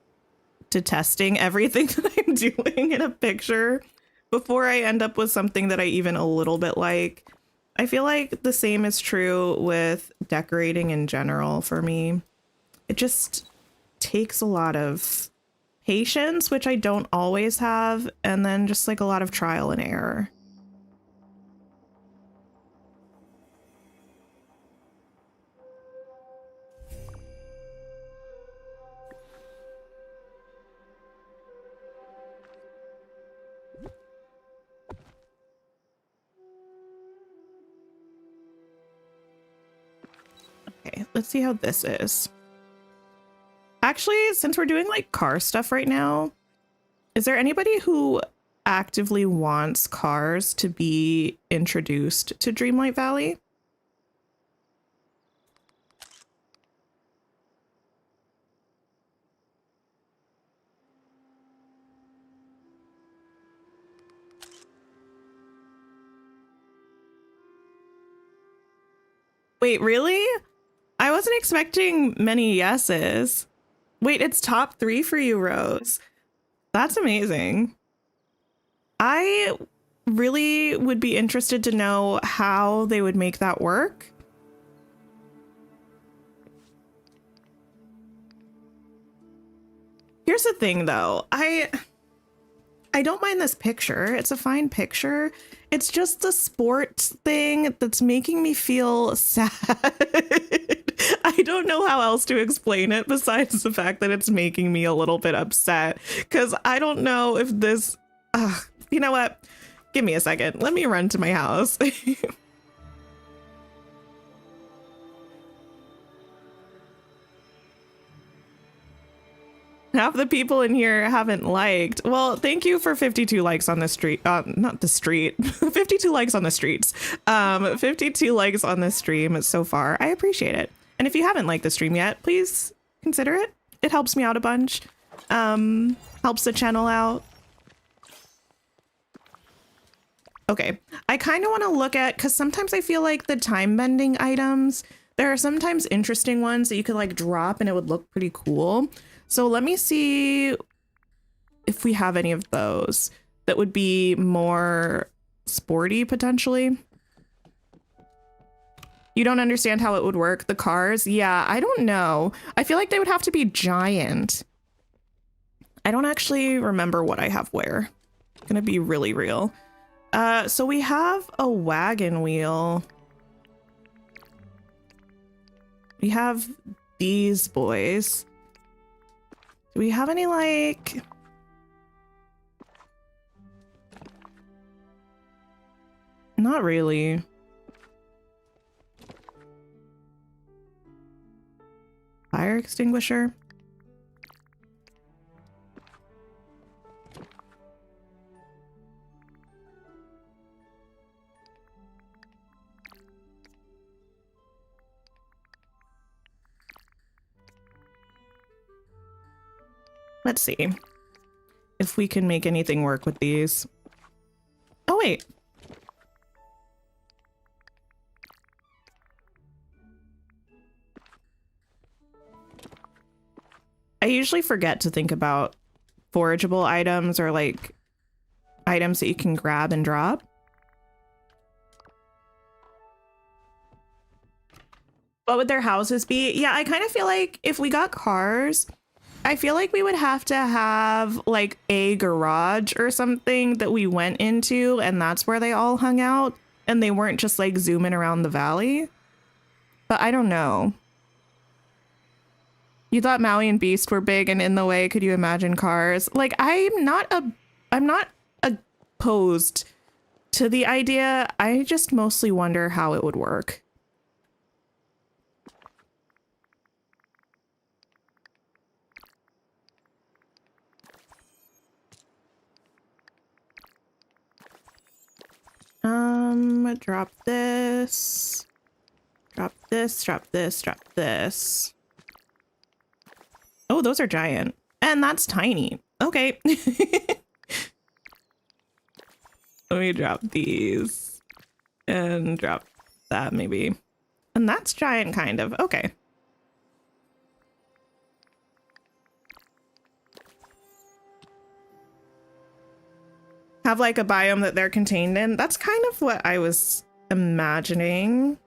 detesting everything that I'm doing in a picture before I end up with something that I even a little bit like. I feel like the same is true with decorating in general for me. It just takes a lot of patience, which I don't always have, and then just like a lot of trial and error. Okay, let's see how this is. Actually, since we're doing like car stuff right now, is there anybody who actively wants cars to be introduced to Dreamlight Valley? Wait, really? I wasn't expecting many yeses. Wait, it's top 3 for you, Rose. That's amazing. I really would be interested to know how they would make that work. Here's the thing though. I don't mind this picture. It's a fine picture. It's just the sports thing that's making me feel sad. I don't know how else to explain it besides the fact that it's making me a little bit upset because I don't know if this, you know what? Give me a second. Let me run to my house. Half the people in here haven't liked. Well, thank you for 52 likes on the street. Not the street. 52 likes on the streets. 52 likes on the stream so far. I appreciate it. And if you haven't liked the stream yet, please consider it. It helps me out a bunch. Helps the channel out. Okay. I kind of want to look at, because sometimes I feel like the time bending items, there are sometimes interesting ones that you could like drop and it would look pretty cool. So let me see if we have any of those that would be more sporty potentially. You don't understand how it would work? The cars? Yeah, I don't know. I feel like they would have to be giant. I don't actually remember what I have where. I'm gonna be really real. So we have a wagon wheel. We have these boys. Do we have any like... Not really. Fire extinguisher. Let's see if we can make anything work with these. Oh, wait. I usually forget to think about forageable items or like items that you can grab and drop. What would their houses be? Yeah, I kind of feel like if we got cars, I feel like we would have to have like a garage or something that we went into and that's where they all hung out and they weren't just like zooming around the valley. But I don't know. You thought Maui and Beast were big and in the way. Could you imagine cars? Like I'm not opposed to the idea. I just mostly wonder how it would work. Drop this. Drop this, drop this, drop this. Oh, those are giant. And that's tiny. Okay. Let me drop these and drop that maybe. And that's giant kind of. Okay. Have like a biome that they're contained in. That's kind of what I was imagining.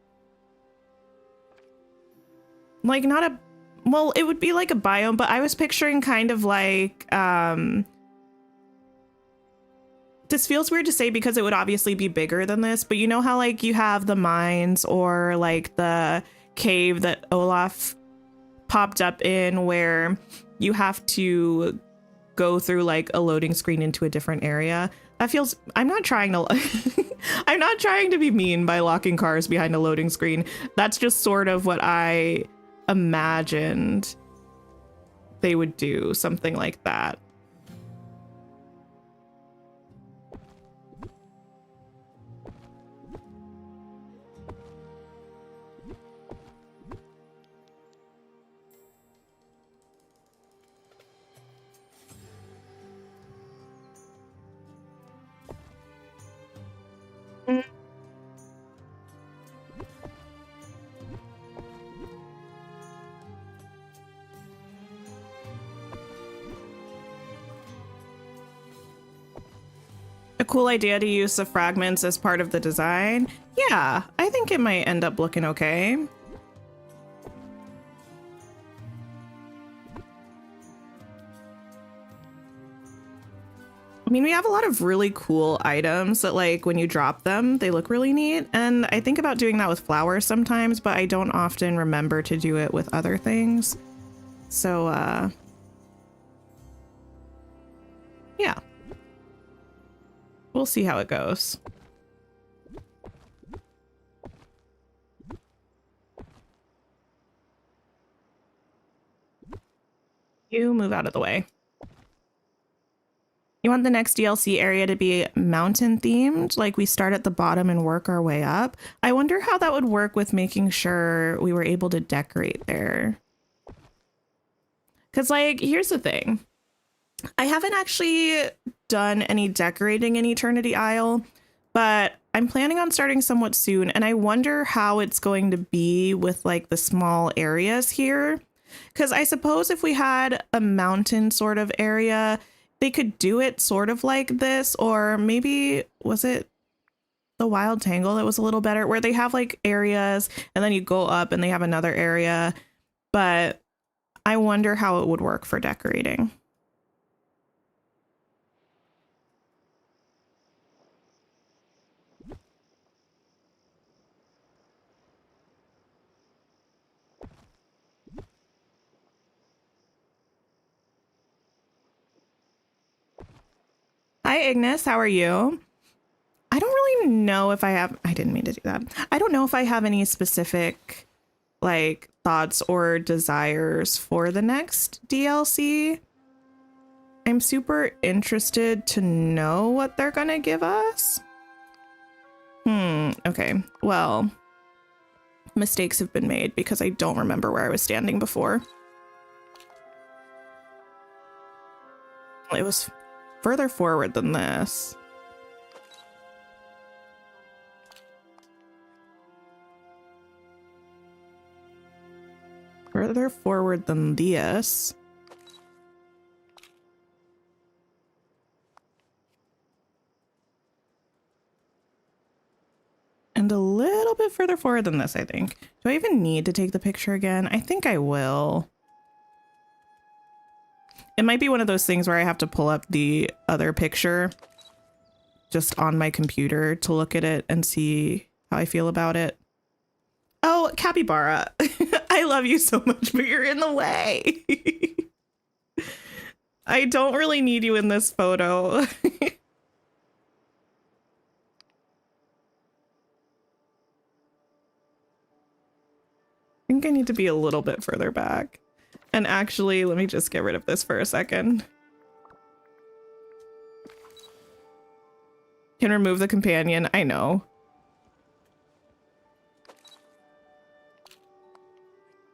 Like not a, well, it would be like a biome, but I was picturing kind of like, this feels weird to say because it would obviously be bigger than this, but you know how like you have the mines or like the cave that Olaf popped up in where you have to go through like a loading screen into a different area. That feels, I'm not trying to, I'm not trying to be mean by locking cars behind a loading screen. That's just sort of what I imagined they would do, something like that. A cool idea to use the fragments as part of the design. Yeah, I think it might end up looking okay. I mean, we have a lot of really cool items that like when you drop them, they look really neat. And I think about doing that with flowers sometimes, but I don't often remember to do it with other things. So, yeah. We'll see how it goes. You move out of the way. You want the next DLC area to be mountain themed? Like we start at the bottom and work our way up? I wonder how that would work with making sure we were able to decorate there. Because like, here's the thing. I haven't actually done any decorating in Eternity Isle, but I'm planning on starting somewhat soon. And I wonder how it's going to be with like the small areas here. Because I suppose if we had a mountain sort of area, they could do it sort of like this, or maybe was it the Wild Tangle that was a little better where they have like areas and then you go up and they have another area. But I wonder how it would work for decorating. Hi, Ignis. How are you? I don't really know if I have, I didn't mean to do that. I don't know if I have any specific like thoughts or desires for the next DLC. I'm super interested to know what they're gonna give us. Okay. Well, mistakes have been made because I don't remember where I was standing before. It was further forward than this. Further forward than this. And a little bit further forward than this, I think. Do I even need to take the picture again? I think I will. It might be one of those things where I have to pull up the other picture just on my computer to look at it and see how I feel about it. Oh, Capybara. I love you so much, but you're in the way. I don't really need you in this photo. I think I need to be a little bit further back. And actually, let me just get rid of this for a second. Can remove the companion. I know.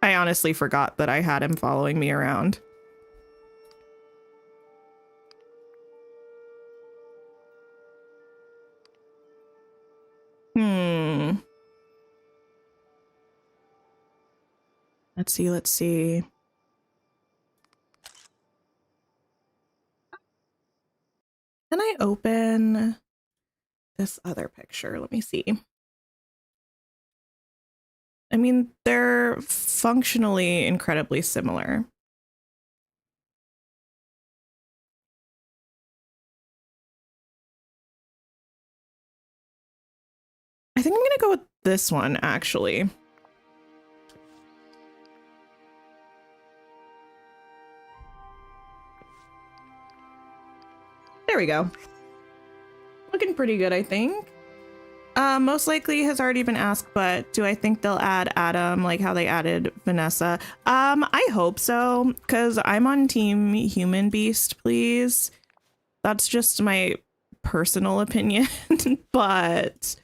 I honestly forgot that I had him following me around. Hmm. Let's see, let's see. Can I open this other picture? Let me see. I mean, they're functionally incredibly similar. I think I'm gonna go with this one, actually. There we go. Looking pretty good, I think. Most likely has already been asked, but do I think they'll add Adam like how they added Vanessa? I hope so, because I'm on Team Human Beast, please. That's just my personal opinion, but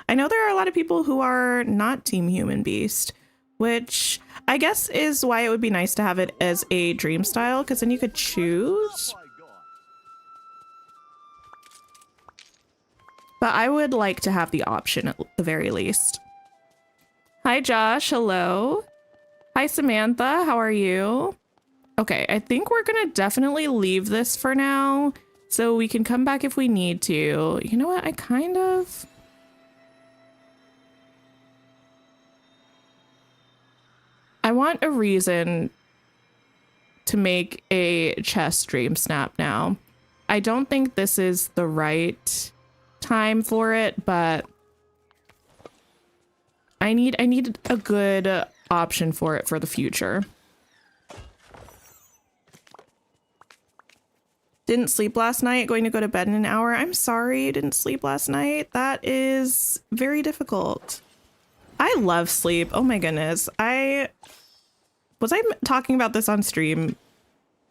I know there are a lot of people who are not Team Human Beast, which I guess is why it would be nice to have it as a dream style, because then you could choose. But I would like to have the option at the very least. Hi, Josh. Hello. Hi, Samantha. How are you? Okay, I think we're gonna definitely leave this for now so we can come back if we need to. You know what? I want a reason to make a chest dream snap now. I don't think this is the right time for it, but I need a good option for it for the future. Didn't sleep last night, going to go to bed in an hour. I'm sorry you didn't sleep last night. That is very difficult. I love sleep. Oh my goodness. Was I talking about this on stream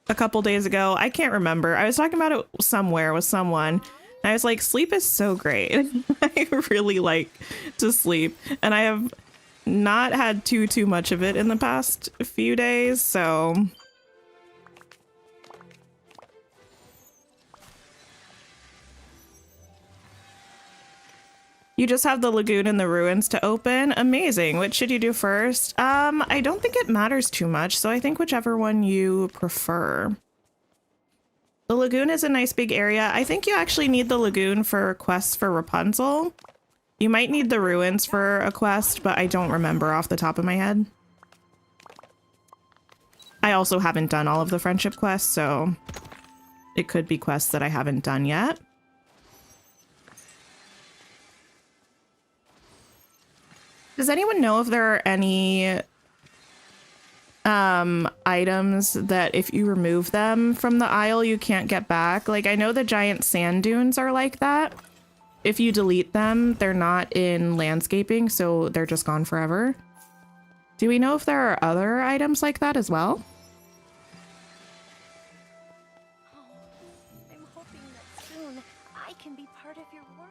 a couple days ago? I can't remember. I was talking about it somewhere with someone. I was like, sleep is so great. I really like to sleep, and I have not had too much of it in the past few days, so. You just have the lagoon and the ruins to open. Amazing. Which should you do first? I don't think it matters too much, so I think whichever one you prefer. The lagoon is a nice big area. I think you actually need the lagoon for quests for Rapunzel. You might need the ruins for a quest, but I don't remember off the top of my head. I also haven't done all of the friendship quests, so it could be quests that I haven't done yet. Does anyone know if there are any items that if you remove them from the aisle you can't get back? Like, I know the giant sand dunes are like that. If you delete them, they're not in landscaping, so they're just gone forever. Do we know if there are other items like that as well? Oh, I'm hoping that soon I can be part of your world.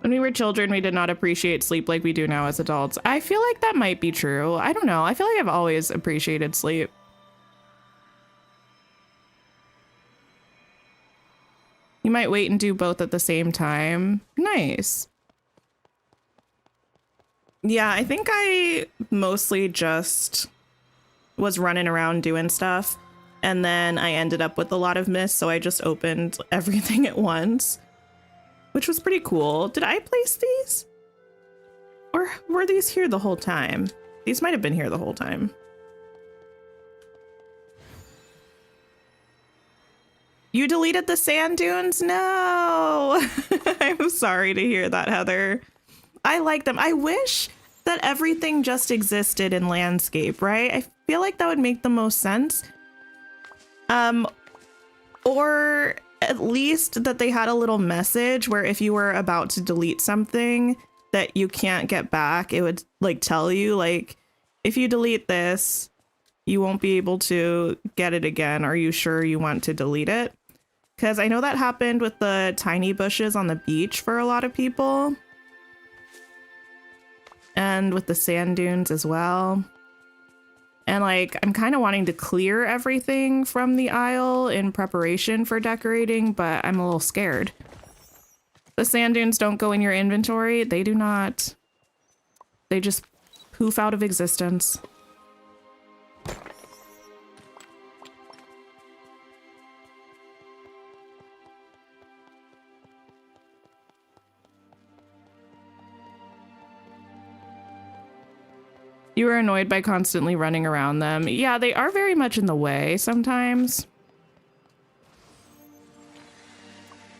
When we were children, we did not appreciate sleep like we do now as adults. I feel like that might be true. I don't know. I feel like I've always appreciated sleep. You might wait and do both at the same time. Nice. Yeah, I think I mostly just was running around doing stuff, and then I ended up with a lot of mist, so I just opened everything at once, which was pretty cool. Did I place these? Or were these here the whole time? These might have been here the whole time. You deleted the sand dunes? No! I'm sorry to hear that, Heather. I like them. I wish that everything just existed in landscape, right? I feel like that would make the most sense. Or at least that they had a little message where if you were about to delete something that you can't get back, it would like tell you, like, if you delete this, you won't be able to get it again. Are you sure you want to delete it? Because I know that happened with the tiny bushes on the beach for a lot of people. And with the sand dunes as well. And like, I'm kind of wanting to clear everything from the aisle in preparation for decorating, but I'm a little scared. The sand dunes don't go in your inventory. They do not. They just poof out of existence. You were annoyed by constantly running around them. Yeah, they are very much in the way sometimes.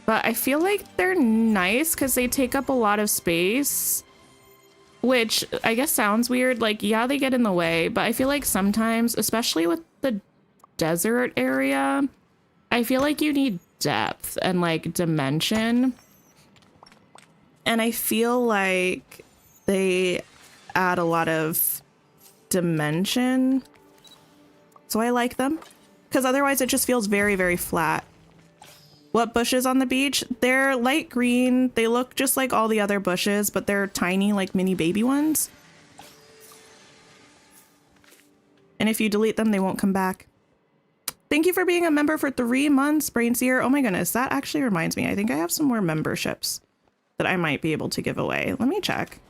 But I feel like they're nice because they take up a lot of space, which I guess sounds weird. Like, yeah, they get in the way, but I feel like sometimes, especially with the desert area, I feel like you need depth and like dimension. And I feel like they add a lot of dimension. So I like them because otherwise it just feels very, very flat. What bushes on the beach? They're light green. They look just like all the other bushes, but they're tiny, like mini baby ones. And if you delete them, they won't come back. Thank you for being a member for 3 months, Brainseer. Oh my goodness, that actually reminds me. I think I have some more memberships that I might be able to give away. Let me check.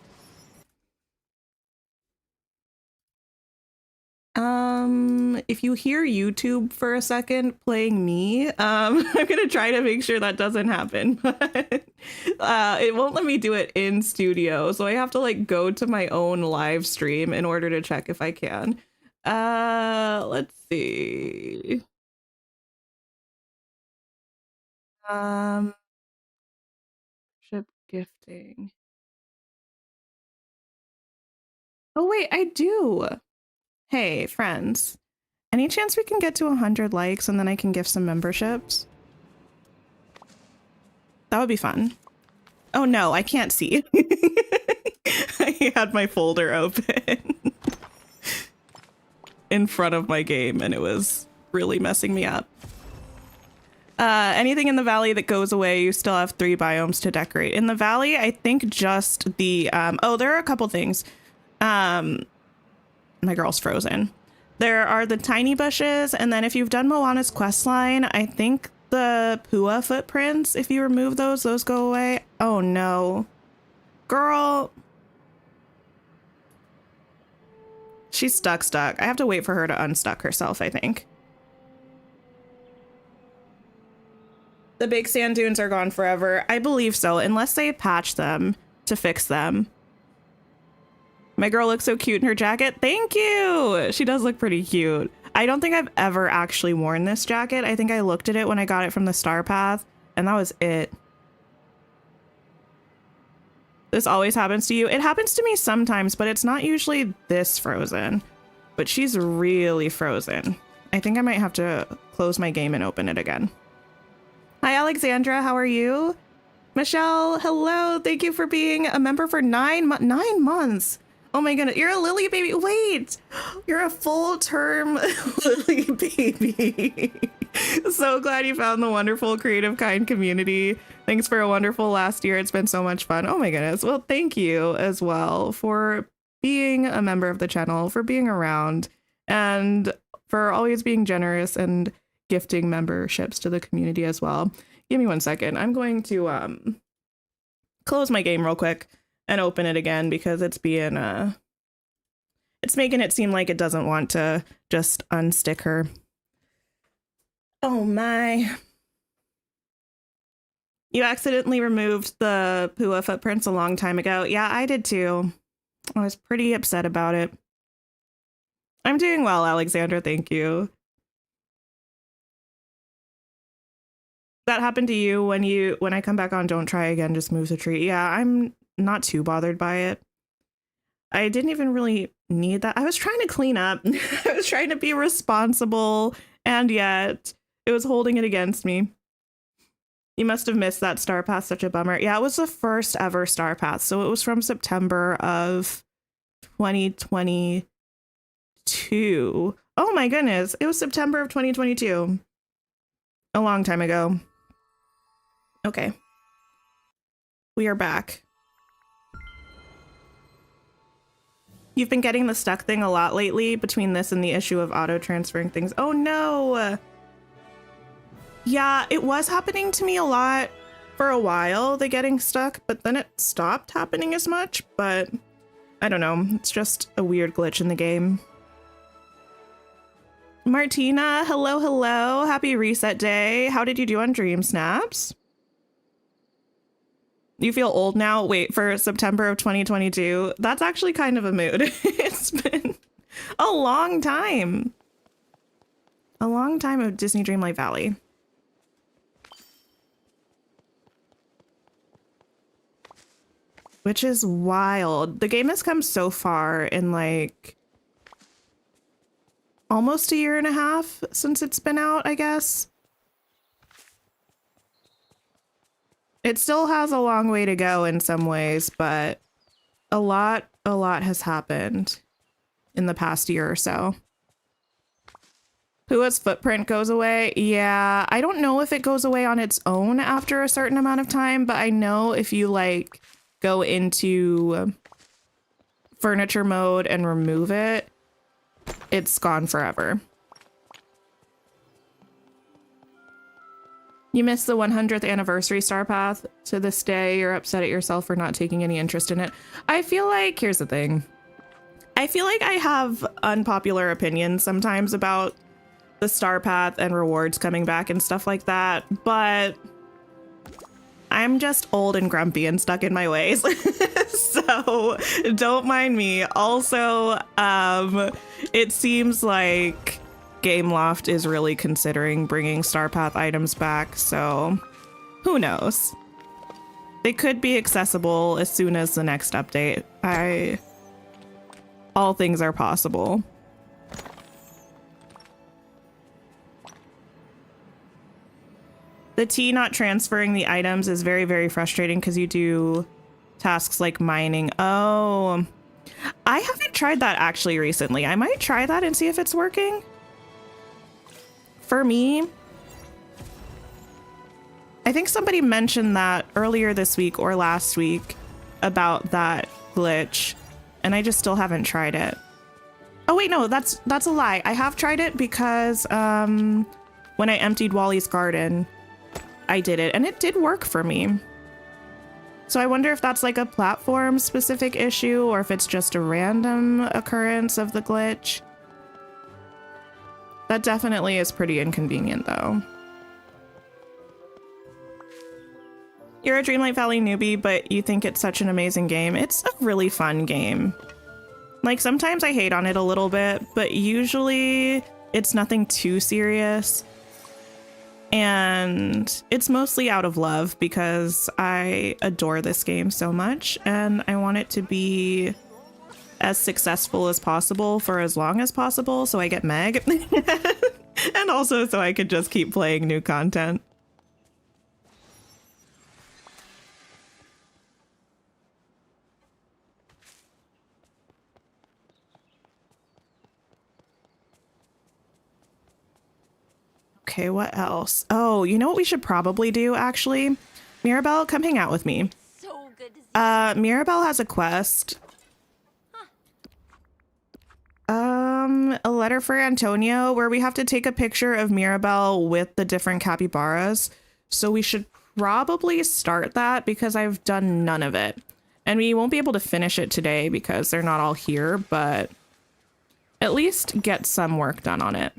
If you hear YouTube for a second playing me, I'm gonna try to make sure that doesn't happen, but it won't let me do it in studio, so I have to like go to my own live stream in order to check if I can. Let's see. Ship gifting. Oh wait, I do. Hey, friends. Any chance we can get to 100 likes and then I can gift some memberships? That would be fun. Oh no, I can't see. I had my folder open in front of my game and it was really messing me up. Anything in the valley that goes away, you still have 3 biomes to decorate. In the valley, I think just the, oh, there are a couple things. My girl's frozen. There are the tiny bushes, and then if you've done Moana's quest line, I think the Pua footprints, if you remove those go away. Oh no. Girl. She's stuck. I have to wait for her to unstuck herself, I think. The big sand dunes are gone forever. I believe so, unless they patch them to fix them. My girl looks so cute in her jacket. Thank you. She does look pretty cute. I don't think I've ever actually worn this jacket. I think I looked at it when I got it from the Star Path, and that was it. This always happens to you. It happens to me sometimes, but it's not usually this frozen. But she's really frozen. I think I might have to close my game and open it again. Hi, Alexandra. How are you? Michelle, hello. Thank you for being a member for 9 months. Oh my goodness, you're a Lily baby. Wait, you're a full-term Lily baby. So glad you found the wonderful, creative, kind community. Thanks for a wonderful last year. It's been so much fun. Oh my goodness. Well, thank you as well for being a member of the channel, for being around, and for always being generous and gifting memberships to the community as well. Give me 1 second. I'm going to close my game real quick and open it again because it's being it's making it seem like it doesn't want to just unstick her. Oh my. You accidentally removed the Pua footprints a long time ago. Yeah, I did too. I was pretty upset about it. I'm doing well, Alexandra, thank you. That happened to you when I come back on Don't Try Again, just move the tree. Yeah, I'm not too bothered by it. I didn't even really need that. I was trying to clean up. I was trying to be responsible, and yet it was holding it against me. You must have missed that Star Path, such a bummer. Yeah, it was the first ever Star Path, so it was from September of 2022. Oh my goodness, it was September of 2022. A long time ago. Okay. We are back. You've been getting the stuck thing a lot lately between this and the issue of auto transferring things. Oh no. Yeah, it was happening to me a lot for a while, the getting stuck, but then it stopped happening as much. But I don't know. It's just a weird glitch in the game. Martina, hello, hello. Happy reset day. How did you do on Dream Snaps? You feel old now? Wait, for September of 2022? That's actually kind of a mood. It's been a long time. A long time of Disney Dreamlight Valley. Which is wild. The game has come so far in like almost a year and a half since it's been out, I guess. It still has a long way to go in some ways, but a lot has happened in the past year or so. Pua's footprint goes away. Yeah, I don't know if it goes away on its own after a certain amount of time, but I know if you like go into furniture mode and remove it, it's gone forever. You missed the 100th anniversary Star Path. To this day, you're upset at yourself for not taking any interest in it. I feel like, here's the thing. I feel like I have unpopular opinions sometimes about the Star Path and rewards coming back and stuff like that, but I'm just old and grumpy and stuck in my ways. So don't mind me. Also, it seems like Gameloft is really considering bringing Star Path items back, so who knows? They could be accessible as soon as the next update. All things are possible. The T not transferring the items is very, very frustrating because you do tasks like mining. Oh, I haven't tried that actually recently. I might try that and see if it's working. For me, I think somebody mentioned that earlier this week or last week about that glitch, and I just still haven't tried it. Oh wait, no, that's a lie. I have tried it because when I emptied Wally's garden, I did it and it did work for me. So I wonder if that's like a platform specific issue or if it's just a random occurrence of the glitch. That definitely is pretty inconvenient though. You're a Dreamlight Valley newbie, but you think it's such an amazing game. It's a really fun game. Like sometimes I hate on it a little bit, but usually it's nothing too serious. And it's mostly out of love because I adore this game so much and I want it to be as successful as possible for as long as possible so I get Meg. And also so I could just keep playing new content. Okay, what else? Oh, you know what we should probably do, actually? Mirabelle, come hang out with me. So good to see Mirabelle has a quest. A letter for Antonio where we have to take a picture of Mirabelle with the different capybaras. So we should probably start that because I've done none of it. And we won't be able to finish it today because they're not all here, but at least get some work done on it.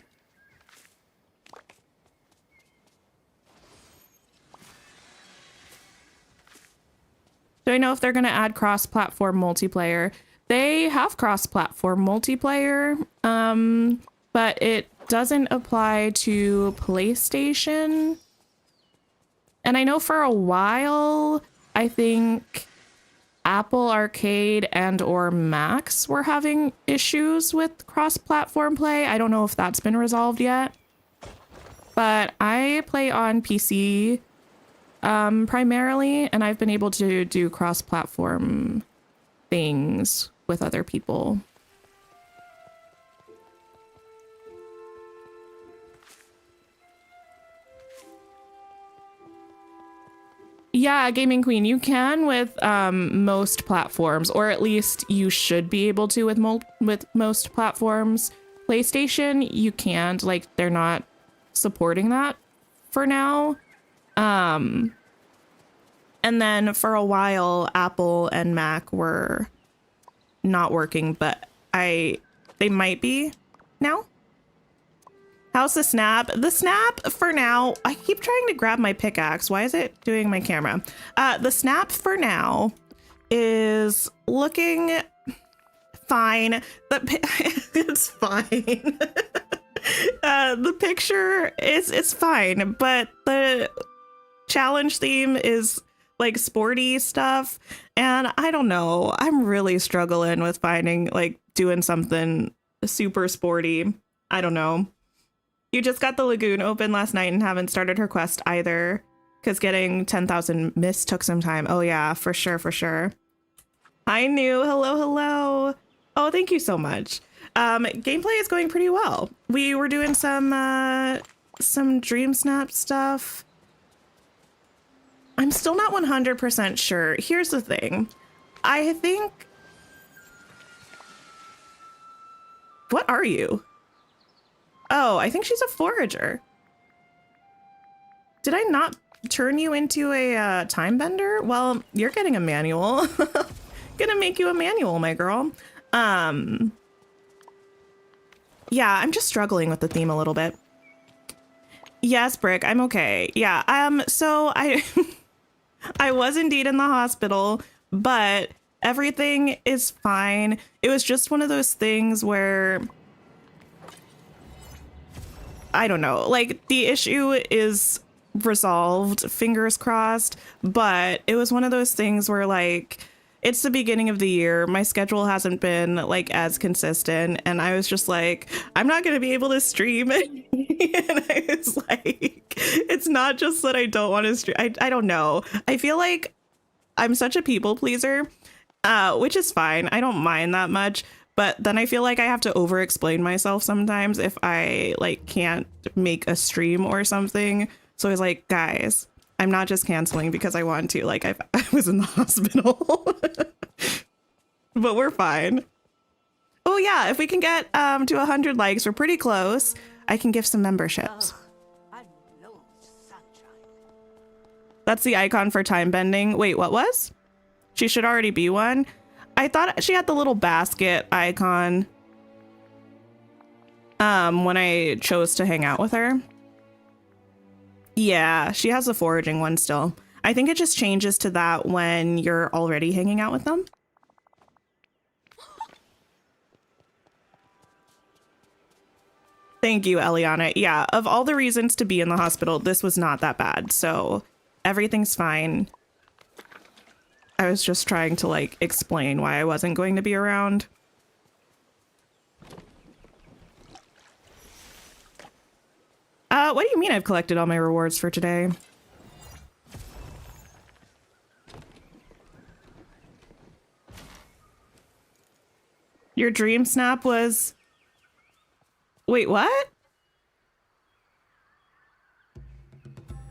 Do I know if they're going to add cross-platform multiplayer? They have cross-platform multiplayer, but it doesn't apply to PlayStation. And I know for a while, I think Apple Arcade and or Macs were having issues with cross-platform play. I don't know if that's been resolved yet. But I play on PC primarily, and I've been able to do cross-platform things with other people. Yeah, Gaming Queen, you can with most platforms, or at least you should be able to with most platforms. PlayStation, you can't, like, they're not supporting that for now. And then for a while, Apple and Mac were not working, but they might be now. How's the snap? The snap for now, I keep trying to grab my pickaxe. Why is it doing my camera? The snap for now is looking fine. It's fine. The picture it's fine, but the challenge theme is like sporty stuff. And I don't know. I'm really struggling with finding like doing something super sporty. I don't know. You just got the lagoon open last night and haven't started her quest either, because getting 10,000 miss took some time. Oh yeah, for sure, for sure. Hi, New. Hello, hello. Oh, thank you so much. Gameplay is going pretty well. We were doing some Dream Snap stuff. I'm still not 100% sure. Here's the thing. I think... What are you? Oh, I think she's a forager. Did I not turn you into a time bender? Well, you're getting a manual. Gonna make you a manual, my girl. Yeah, I'm just struggling with the theme a little bit. Yes, Brick, I'm okay. Yeah, so I I was indeed in the hospital, but everything is fine. It was just one of those things where I don't know, like the issue is resolved, fingers crossed, but it was one of those things where like it's the beginning of the year. My schedule hasn't been like as consistent, and I was just like, I'm not going to be able to stream. And I was like, it's not just that I don't want to stream. I don't know. I feel like I'm such a people pleaser, which is fine. I don't mind that much. But then I feel like I have to over explain myself sometimes if I like can't make a stream or something. So I was like, guys, I'm not just canceling because I want to. Like I was in the hospital, but we're fine. Oh yeah, if we can get to 100 likes, we're pretty close. I can give some memberships. That's the icon for time bending. Wait, what was? She should already be one. I thought she had the little basket icon when I chose to hang out with her. Yeah, she has the foraging one still. I think it just changes to that when you're already hanging out with them. Thank you, Eliana. Yeah, of all the reasons to be in the hospital, this was not that bad. So everything's fine. I was just trying to like explain why I wasn't going to be around. What do you mean I've collected all my rewards for today? Your dream snap was... Wait, what?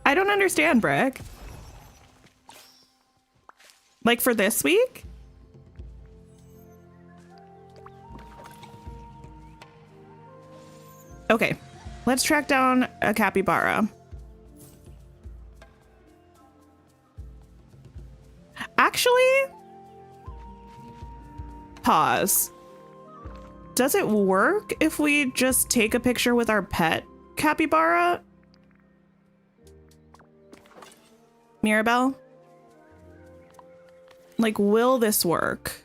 I don't understand, Brick. Like for this week? Okay, let's track down a capybara. Actually, pause. Does it work if we just take a picture with our pet capybara? Mirabelle? Like, will this work?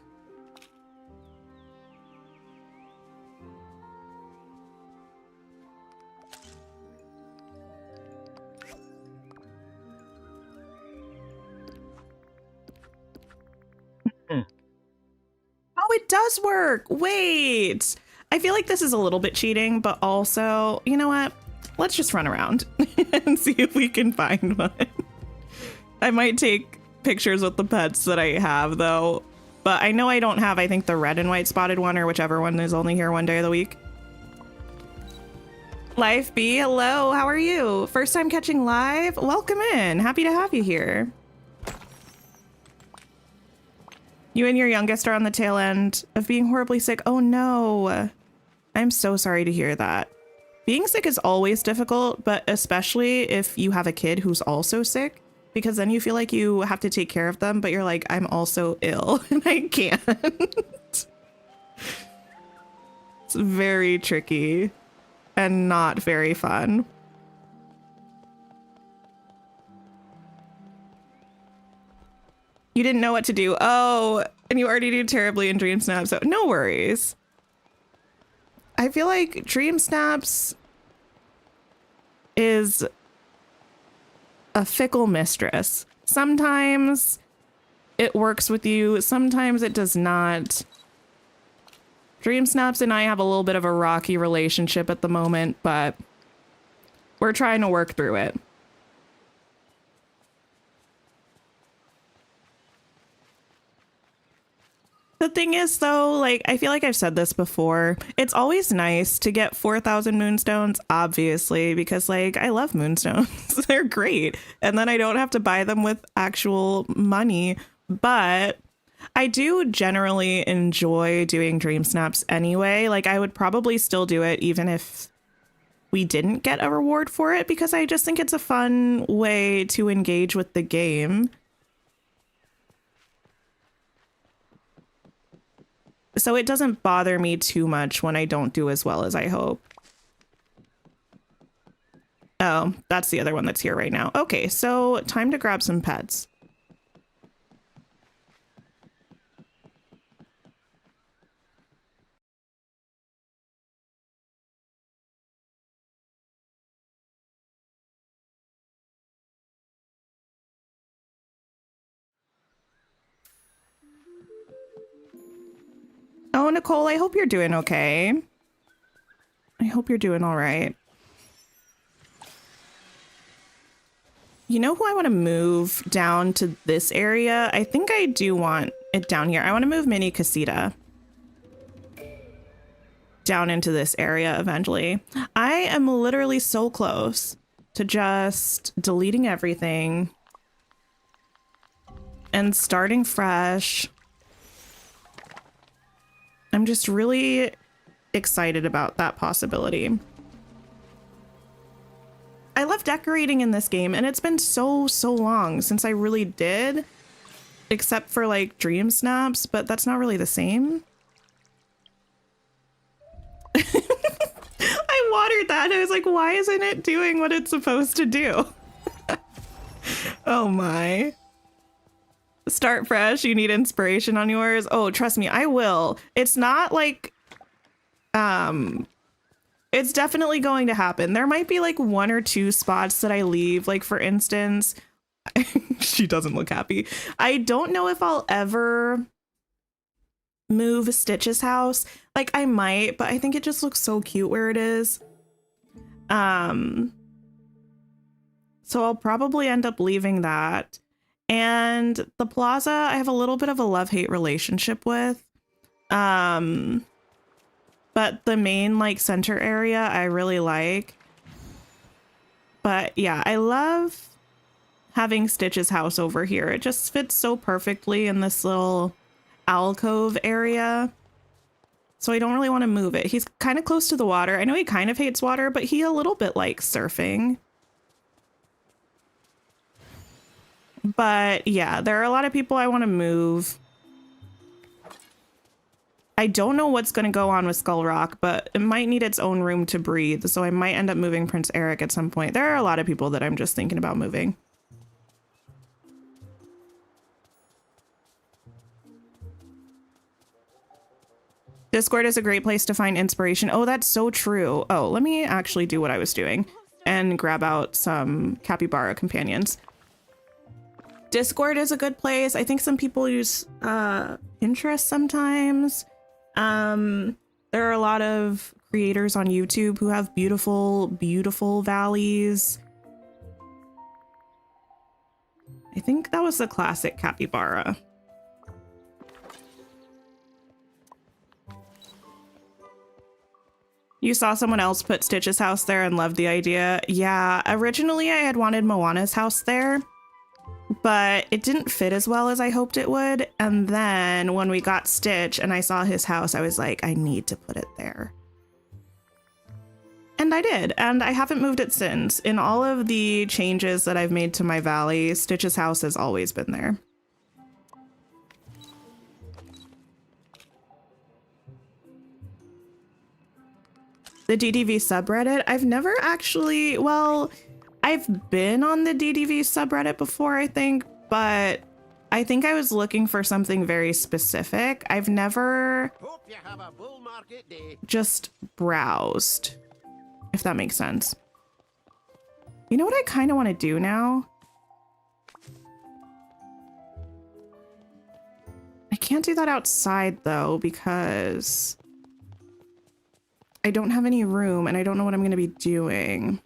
Oh, it does work. Wait. I feel like this is a little bit cheating, but also, you know what? Let's just run around and see if we can find one. I might take pictures with the pets that I have though, but I know I don't have, I think, the red and white spotted one, or whichever one is only here one day of the week. Life B, hello, how are you? First time catching live? Welcome in, happy to have you here. You and your youngest are on the tail end of being horribly sick. Oh no. I'm so sorry to hear that. Being sick is always difficult, but especially if you have a kid who's also sick, because then you feel like you have to take care of them, but you're like, I'm also ill and I can't. It's very tricky and not very fun. You didn't know what to do. Oh, and you already do terribly in Dream Snap, so no worries. I feel like Dream Snaps is a fickle mistress. Sometimes it works with you, sometimes it does not. Dream Snaps and I have a little bit of a rocky relationship at the moment, but we're trying to work through it. The thing is, though, like, I feel like I've said this before. It's always nice to get 4,000 moonstones, obviously, because, like, I love moonstones. They're great. And then I don't have to buy them with actual money. But I do generally enjoy doing Dream Snaps anyway. Like, I would probably still do it even if we didn't get a reward for it, because I just think it's a fun way to engage with the game. So it doesn't bother me too much when I don't do as well as I hope. Oh, that's the other one that's here right now. Okay, so time to grab some pets. Oh, Nicole, I hope you're doing okay. I hope you're doing all right. You know who I want to move down to this area? I think I do want it down here. I want to move Mini Casita down into this area eventually. I am literally so close to just deleting everything and starting fresh. I'm just really excited about that possibility. I love decorating in this game, and it's been so long since I really did, except for like Dream Snaps, but that's not really the same. I watered that and I was like, why isn't it doing what it's supposed to do? Oh my. Start fresh, you need inspiration on yours. Oh, trust me, I will. It's not like it's definitely going to happen. There might be like 1 or 2 spots that I leave, like for instance, she doesn't look happy. I don't know if I'll ever move Stitch's house. Like I might, but I think it just looks so cute where it is. So I'll probably end up leaving that. And the plaza, I have a little bit of a love-hate relationship with. But the main like center area I really like. But yeah, I love having Stitch's house over here. It just fits so perfectly in this little alcove area. So I don't really want to move it. He's kind of close to the water. I know he kind of hates water, but he a little bit likes surfing. But yeah, there are a lot of people I want to move. I don't know what's going to go on with Skull Rock, but it might need its own room to breathe. So I might end up moving Prince Eric at some point. There are a lot of people that I'm just thinking about moving. Discord is a great place to find inspiration. Oh, that's so true. Oh, let me actually do what I was doing and grab out some capybara companions. Discord is a good place. I think some people use Pinterest sometimes. There are a lot of creators on YouTube who have beautiful, beautiful valleys. I think that was the classic capybara. You saw someone else put Stitch's house there and loved the idea. Yeah, originally I had wanted Moana's house there, but it didn't fit as well as I hoped it would. And then when we got Stitch and I saw his house, I was like, I need to put it there. And I did, and I haven't moved it since. In all of the changes that I've made to my valley, Stitch's house has always been there. The DDV subreddit, I've never actually, well, I've been on the DDV subreddit before, I think, but I think I was looking for something very specific. I've never Hope you have a bull market day. just browsed, if that makes sense. You know what I kind of want to do now? I can't do that outside though, because I don't have any room and I don't know what I'm going to be doing.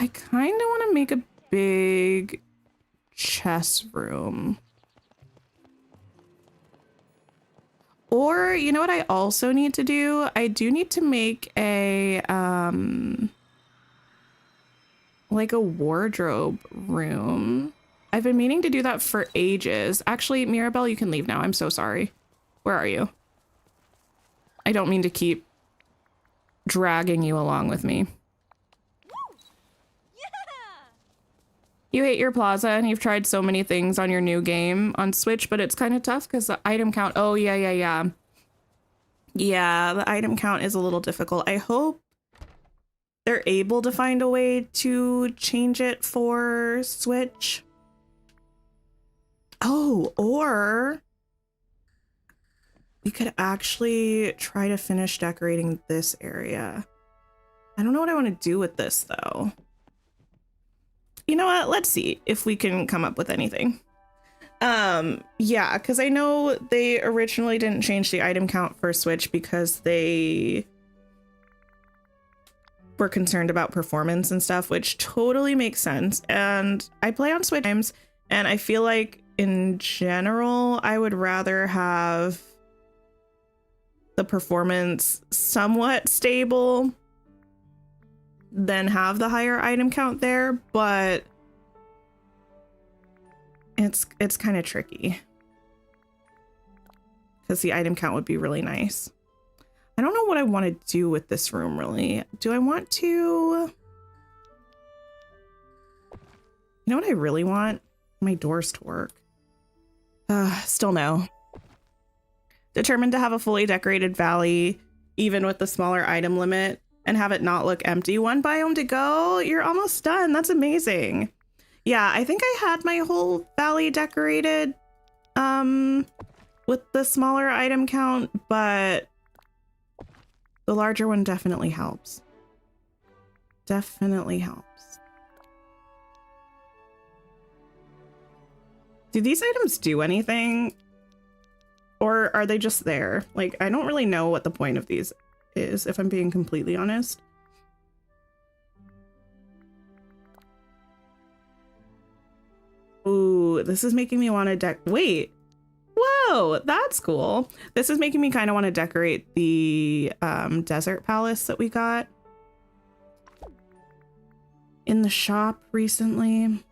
I kind of want to make a big chess room. Or, you know what I also need to do? I do need to make a, like a wardrobe room. I've been meaning to do that for ages. Actually, Mirabelle, you can leave now. I'm so sorry. Where are you? I don't mean to keep dragging you along with me. You hate your plaza and you've tried so many things on your new game on Switch, but it's kind of tough because the item count. Oh, yeah. Yeah, the item count is a little difficult. I hope they're able to find a way to change it for Switch. Oh, or we could actually try to finish decorating this area. I don't know what I want to do with this though. You know what? Let's see if we can come up with anything. Yeah, because I know they originally didn't change the item count for Switch because they were concerned about performance and stuff, which totally makes sense. And I play on Switch games, and I feel like in general, I would rather have the performance somewhat stable than have the higher item count there, but it's kind of tricky because the item count would be really nice. I don't know what I want to do with this room really. Do I want to, you know what I really want? My doors to work. Still no. Determined to have a fully decorated valley, even with the smaller item limit, and have it not look empty. One biome to go. You're almost done. That's amazing. Yeah, I think I had my whole valley decorated with the smaller item count, but the larger one definitely helps. Definitely helps. Do these items do anything? Or are they just there? Like, I don't really know what the point of these is, if I'm being completely honest. Ooh, this is making me want to wait. Whoa, that's cool. This is making me kind of want to decorate the desert palace that we got in the shop recently.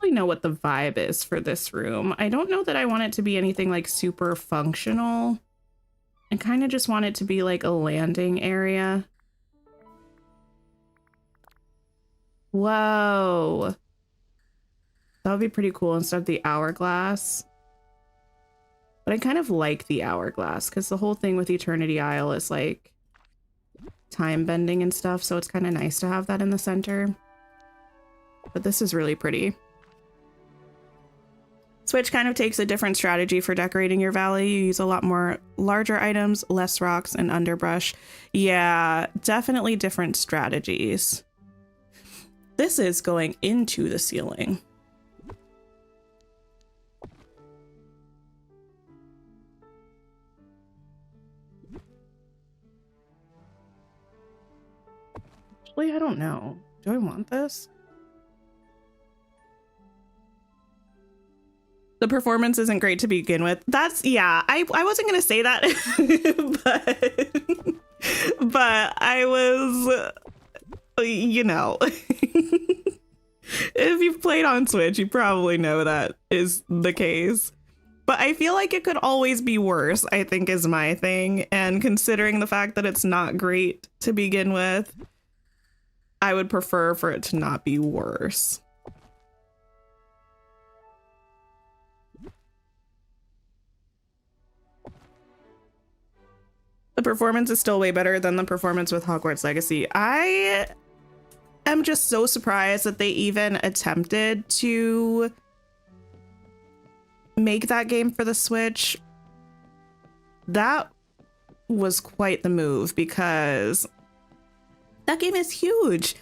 Really know what the vibe is for this room. I don't know that I want it to be anything like super functional. I kind of just want it to be like a landing area. Whoa. That would be pretty cool instead of the hourglass. But I kind of like the hourglass because the whole thing with Eternity Isle is like time bending and stuff. So it's kind of nice to have that in the center. But this is really pretty. Switch kind of takes a different strategy for decorating your valley. You use a lot more larger items, less rocks and underbrush. Yeah, definitely different strategies. This is going into the ceiling. Actually, I don't know. Do I want this? The performance isn't great to begin with. That's, yeah, I wasn't going to say that, but I was, you know, if you've played on Switch, you probably know that is the case. But I feel like it could always be worse, I think is my thing. And considering the fact that it's not great to begin with, I would prefer for it to not be worse. The performance is still way better than the performance with Hogwarts Legacy. I am just so surprised that they even attempted to make that game for the Switch. That was quite the move because that game is huge.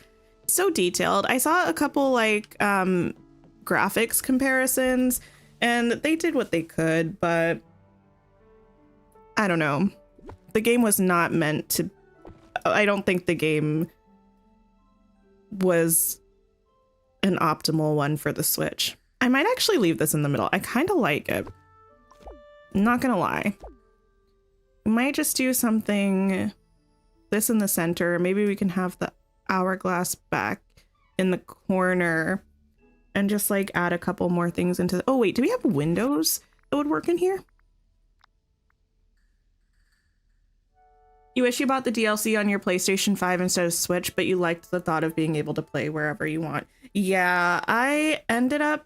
So detailed. I saw a couple like graphics comparisons and they did what they could, but I don't know. The game was not meant to, I don't think the game was an optimal one for the Switch. I might actually leave this in the middle. I kind of like it. Not gonna lie. We might just do something, this in the center. Maybe we can have the hourglass back in the corner and just like add a couple more things into the, oh wait, do we have windows that would work in here? You wish you bought the DLC on your PlayStation 5 instead of Switch, but you liked the thought of being able to play wherever you want. Yeah, I ended up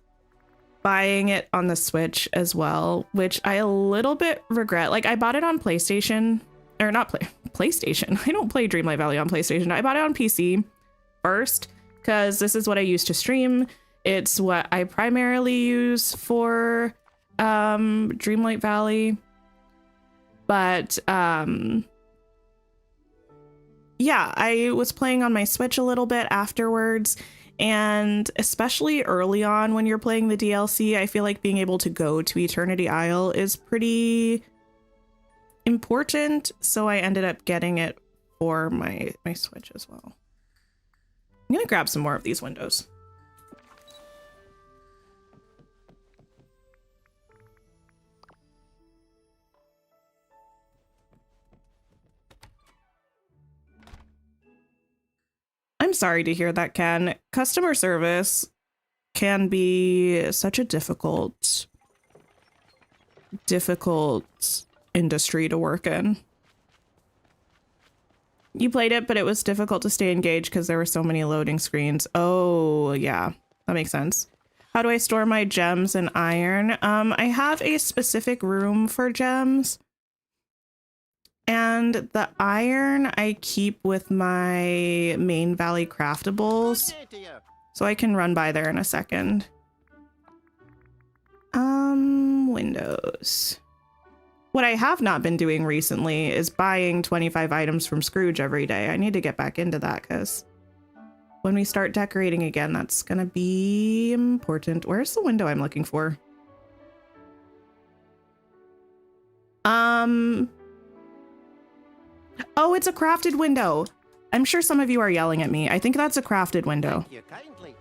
buying it on the Switch as well, which I a little bit regret. Like I bought it on PlayStation, or not PlayStation. I don't play Dreamlight Valley on PlayStation. I bought it on PC first because this is what I use to stream. It's what I primarily use for Dreamlight Valley. But yeah, I was playing on my Switch a little bit afterwards, and especially early on when you're playing the DLC, I feel like being able to go to Eternity Isle is pretty important, so I ended up getting it for my Switch as well. I'm gonna grab some more of these windows. I'm sorry to hear that, Ken. Customer service can be such a difficult industry to work in. You played it, but it was difficult to stay engaged because there were so many loading screens. Oh, yeah, that makes sense. How do I store my gems and iron? I have a specific room for gems. And the iron I keep with my main valley craftables, so I can run by there in a second. Windows. What I have not been doing recently is buying 25 items from Scrooge every day. I need to get back into that because when we start decorating again, that's gonna be important. Where's the window I'm looking for? Oh, it's a crafted window. I'm sure some of you are yelling at me. I think that's a crafted window. Thank you kindly.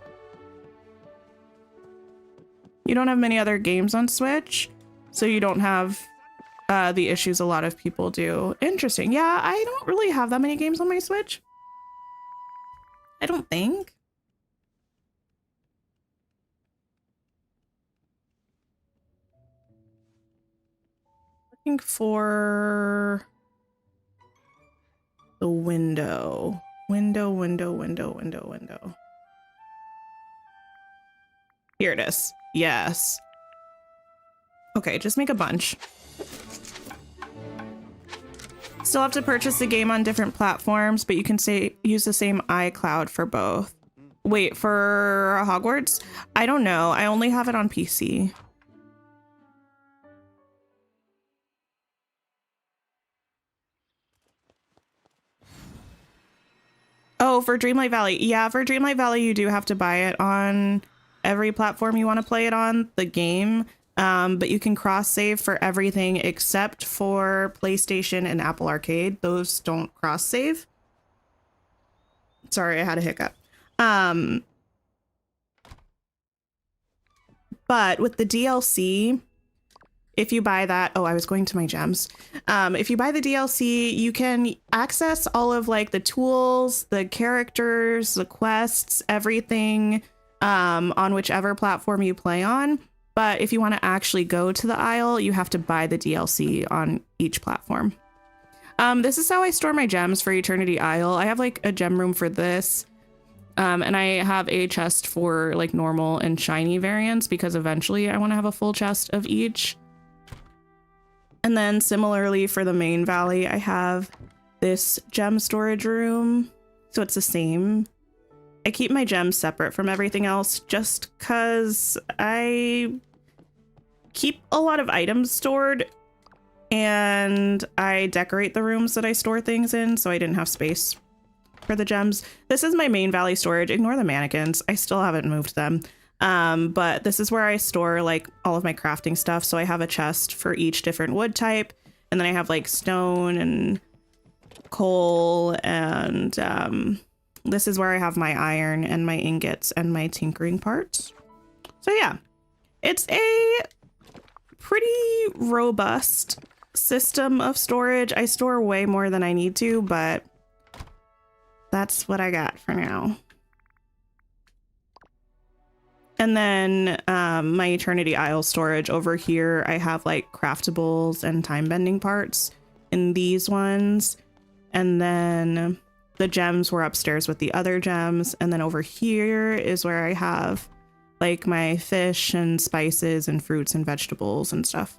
You don't have many other games on Switch, so you don't have the issues a lot of people do. Interesting. Yeah, I don't really have that many games on my Switch. I don't think. Looking for the window. Window. Here it is. Yes. Okay, just make a bunch. Still have to purchase the game on different platforms, but you can use the same iCloud for both. Wait, for Hogwarts? I don't know. I only have it on PC. Oh, for Dreamlight Valley. Yeah, for Dreamlight Valley, you do have to buy it on every platform you want to play it on, the game. But you can cross save for everything except for PlayStation and Apple Arcade. Those don't cross save. Sorry, I had a hiccup. But with the DLC, if you buy that, oh, I was going to my gems. If you buy the DLC, you can access all of like the tools, the characters, the quests, everything on whichever platform you play on. But if you want to actually go to the Isle, you have to buy the DLC on each platform. This is how I store my gems for Eternity Isle. I have like a gem room for this. And I have a chest for like normal and shiny variants because eventually I want to have a full chest of each. And then similarly for the main valley, I have this gem storage room. So it's the same. I keep my gems separate from everything else just because I keep a lot of items stored and I decorate the rooms that I store things in, so I didn't have space for the gems. This is my main valley storage. Ignore the mannequins. I still haven't moved them. But this is where I store like all of my crafting stuff. So I have a chest for each different wood type. And then I have like stone and coal. And this is where I have my iron and my ingots and my tinkering parts. So yeah, it's a pretty robust system of storage. I store way more than I need to, but that's what I got for now. And then my Eternity Isle storage over here, I have like craftables and time bending parts in these ones. And then the gems were upstairs with the other gems. And then over here is where I have like my fish and spices and fruits and vegetables and stuff.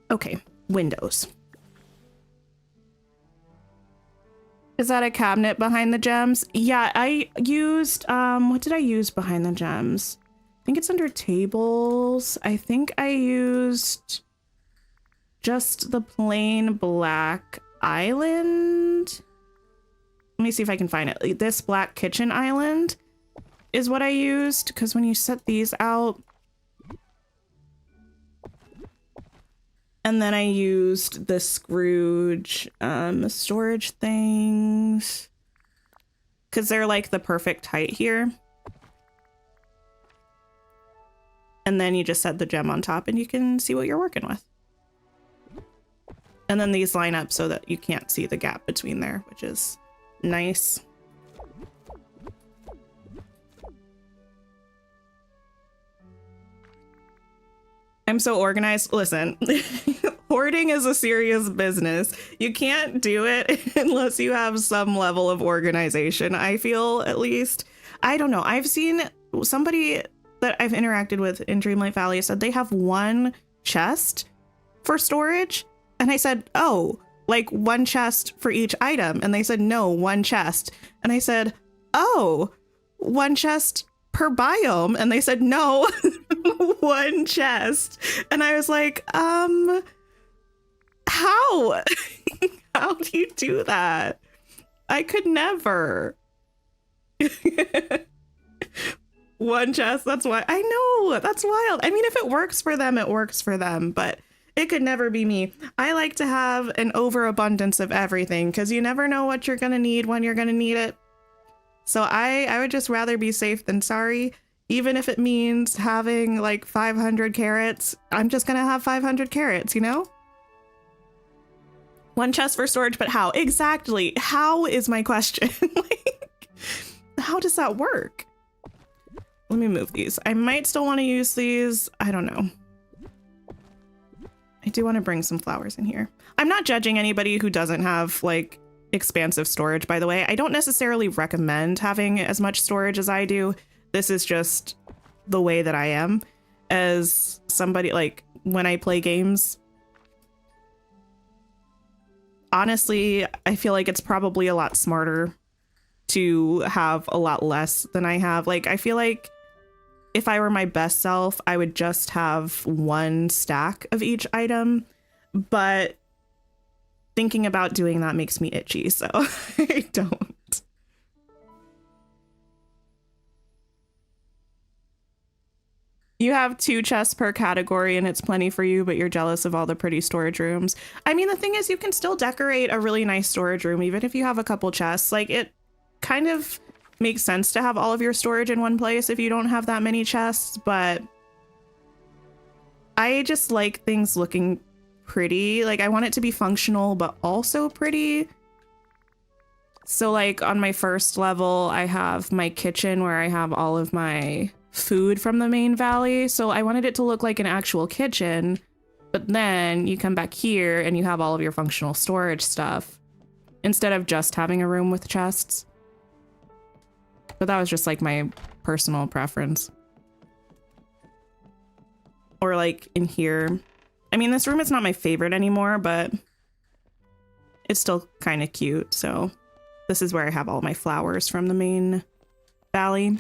Okay, windows. Is that a cabinet behind the gems? Yeah, I used, what did I use behind the gems? I think it's under tables. I think I used just the plain black island. Let me see if I can find it. This black kitchen island is what I used, because when you set these out, and then I used the Scrooge storage things because they're like the perfect height here. And then you just set the gem on top and you can see what you're working with. And then these line up so that you can't see the gap between there, which is nice. I'm so organized. Listen, hoarding is a serious business. You can't do it unless you have some level of organization, I feel, at least. I don't know. I've seen somebody that I've interacted with in Dreamlight Valley said they have one chest for storage. And I said, oh, like one chest for each item. And they said, no, one chest. And I said, oh, one chest per biome. And they said, no, one chest. And I was like, how? How do you do that? I could never. One chest, that's why. I know, that's wild. I mean, if it works for them, it works for them, but it could never be me. I like to have an overabundance of everything because you never know what you're going to need when you're going to need it. So I would just rather be safe than sorry. Even if it means having like 500 carrots, I'm just going to have 500 carrots, you know? One chest for storage, but how? Exactly. How is my question? Like, how does that work? Let me move these. I might still want to use these. I don't know. I do want to bring some flowers in here. I'm not judging anybody who doesn't have like expansive storage, by the way. I don't necessarily recommend having as much storage as I do. This is just the way that I am as somebody, like when I play games. Honestly, I feel like it's probably a lot smarter to have a lot less than I have. Like, I feel like if I were my best self, I would just have one stack of each item. But thinking about doing that makes me itchy, so I don't. You have 2 chests per category and it's plenty for you, but you're jealous of all the pretty storage rooms. I mean, the thing is, you can still decorate a really nice storage room, even if you have a couple chests. Like, kind of makes sense to have all of your storage in one place if you don't have that many chests, but I just like things looking pretty. Like, I want it to be functional, but also pretty. So like on my first level, I have my kitchen where I have all of my food from the main valley. So I wanted it to look like an actual kitchen, but then you come back here and you have all of your functional storage stuff instead of just having a room with chests. But that was just like my personal preference. Or like in here. I mean, this room is not my favorite anymore, but it's still kind of cute. So this is where I have all my flowers from the main valley.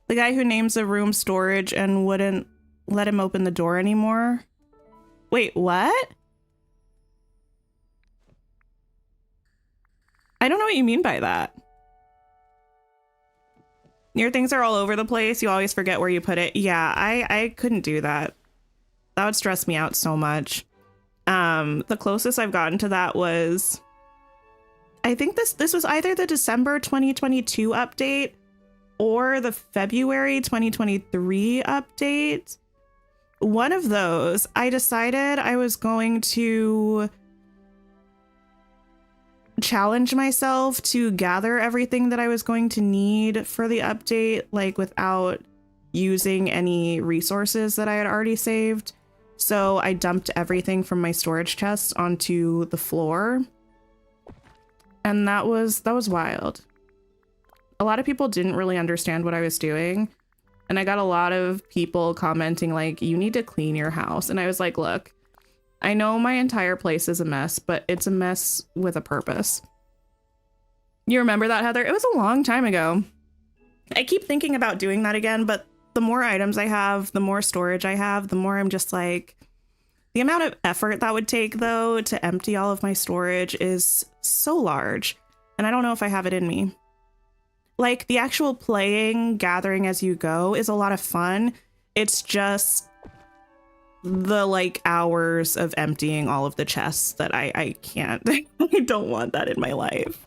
The guy who names a room storage and wouldn't let him open the door anymore. Wait, what? I don't know what you mean by that. Your things are all over the place. You always forget where you put it. Yeah, I couldn't do that. That would stress me out so much. The closest I've gotten to that was, I think this was either the December 2022 update or the February 2023 update. One of those, I decided I was going to challenge myself to gather everything that I was going to need for the update, like without using any resources that I had already saved. So I dumped everything from my storage chests onto the floor. And that was wild. A lot of people didn't really understand what I was doing. And I got a lot of people commenting like, you need to clean your house. And I was like, look, I know my entire place is a mess, but it's a mess with a purpose. You remember that, Heather? It was a long time ago. I keep thinking about doing that again, but the more items I have, the more storage I have, the more I'm just like, the amount of effort that would take, though, to empty all of my storage is so large. And I don't know if I have it in me. Like, the actual playing, gathering as you go is a lot of fun. It's just the, like, hours of emptying all of the chests that I can't. I don't want that in my life.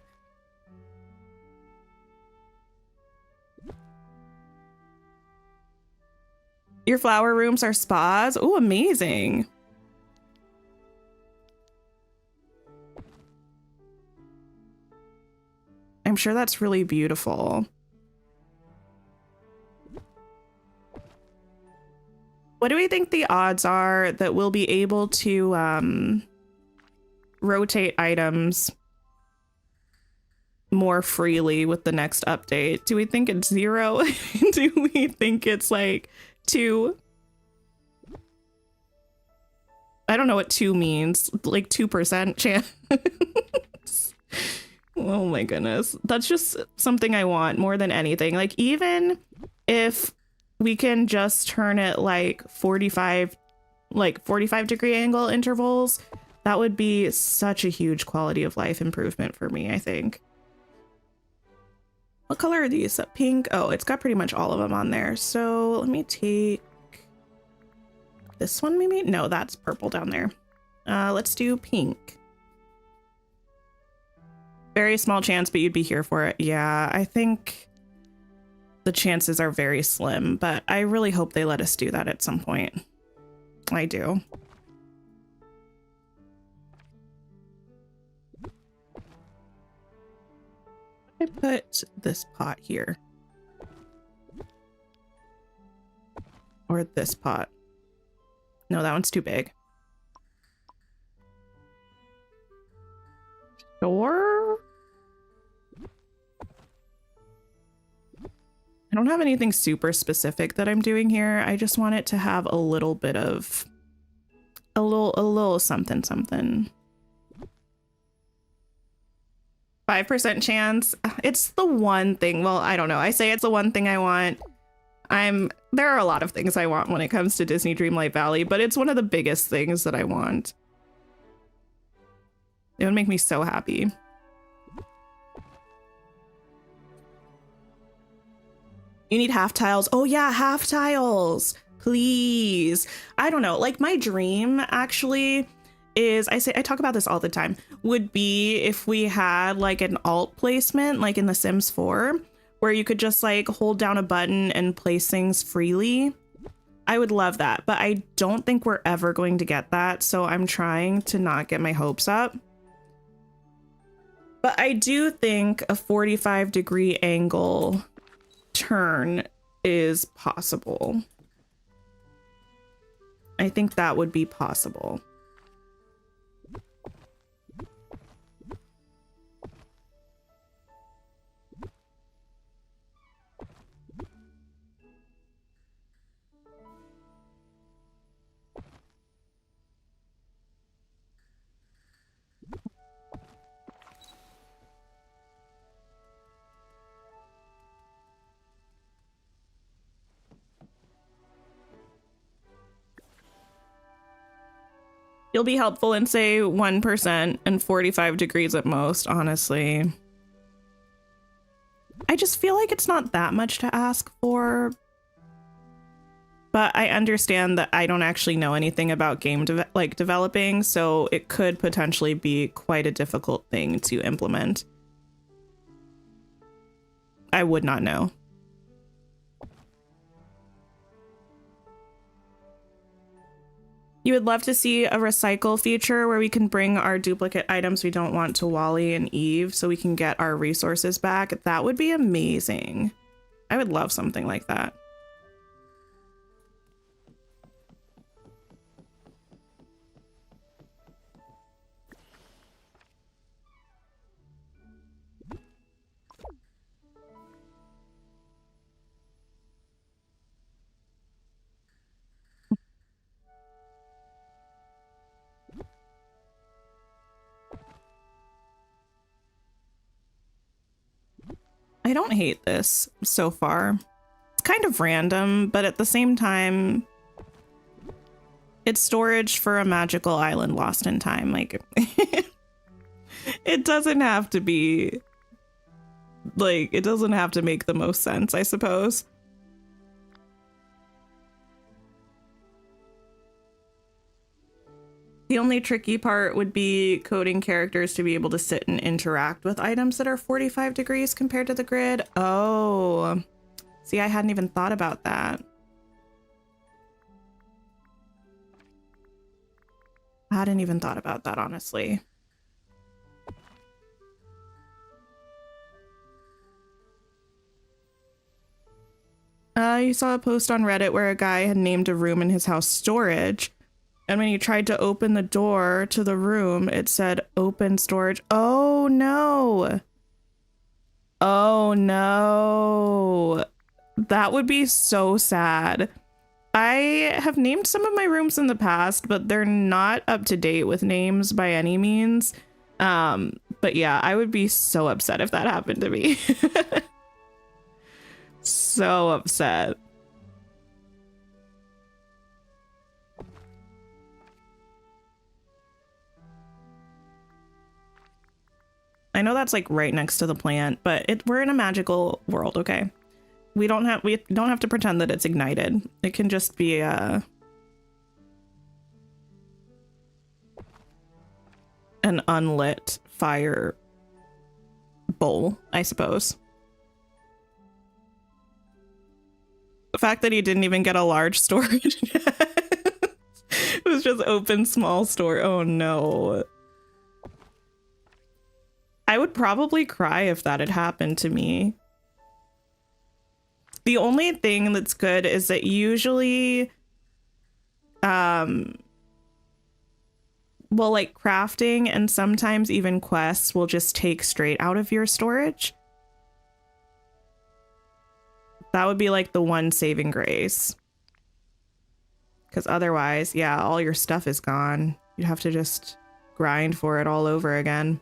Your flower rooms are spas? Oh, amazing. I'm sure that's really beautiful. What do we think the odds are that we'll be able to rotate items more freely with the next update? Do we think it's 0? Do we think it's like 2? I don't know what 2 means. Like 2% chance. Oh my goodness. That's just something I want more than anything. Like, even if we can just turn it like 45 degree angle intervals, that would be such a huge quality of life improvement for me, I think. What color are these? Pink? Oh, it's got pretty much all of them on there. So let me take this one maybe? No, that's purple down there. Let's do pink. Very small chance, but you'd be here for it. Yeah, I think the chances are very slim, but I really hope they let us do that at some point. I do. I put this pot here. Or this pot. No, that one's too big. Sure. I don't have anything super specific that I'm doing here. I just want it to have a little bit of a little something something. 5% chance. It's the one thing. Well, I don't know. I say it's the one thing I want. There are a lot of things I want when it comes to Disney Dreamlight Valley, but it's one of the biggest things that I want. It would make me so happy. You need half tiles. Oh yeah, half tiles. Please. I don't know. Like, my dream actually is, I talk about this all the time, would be if we had like an alt placement, like in The Sims 4, where you could just like hold down a button and place things freely. I would love that, but I don't think we're ever going to get that. So I'm trying to not get my hopes up. But I do think a 45-degree angle turn is possible. I think that would be possible. You'll be helpful in, say, 1% and 45 degrees at most, honestly. I just feel like it's not that much to ask for. But I understand that I don't actually know anything about game developing, so it could potentially be quite a difficult thing to implement. I would not know. You would love to see a recycle feature where we can bring our duplicate items we don't want to Wally and Eve so we can get our resources back. That would be amazing. I would love something like that. I don't hate this so far. It's kind of random, but at the same time, it's storage for a magical island lost in time. Like, it doesn't have to be, like, it doesn't have to make the most sense, I suppose. The only tricky part would be coding characters to be able to sit and interact with items that are 45 degrees compared to the grid. Oh, see, I hadn't even thought about that. I hadn't even thought about that, honestly. You saw a post on Reddit where a guy had named a room in his house storage. And when you tried to open the door to the room, it said open storage. Oh, no. Oh, no. That would be so sad. I have named some of my rooms in the past, but they're not up to date with names by any means. But yeah, I would be so upset if that happened to me. So upset. I know that's like right next to the plant, but we're in a magical world, okay? We don't have to pretend that it's ignited. It can just be an unlit fire bowl, I suppose. The fact that he didn't even get a large storage. It was just open small store. Oh no. I would probably cry if that had happened to me. The only thing that's good is that usually, well, like crafting and sometimes even quests will just take straight out of your storage. That would be like the one saving grace. Because otherwise, yeah, all your stuff is gone. You'd have to just grind for it all over again.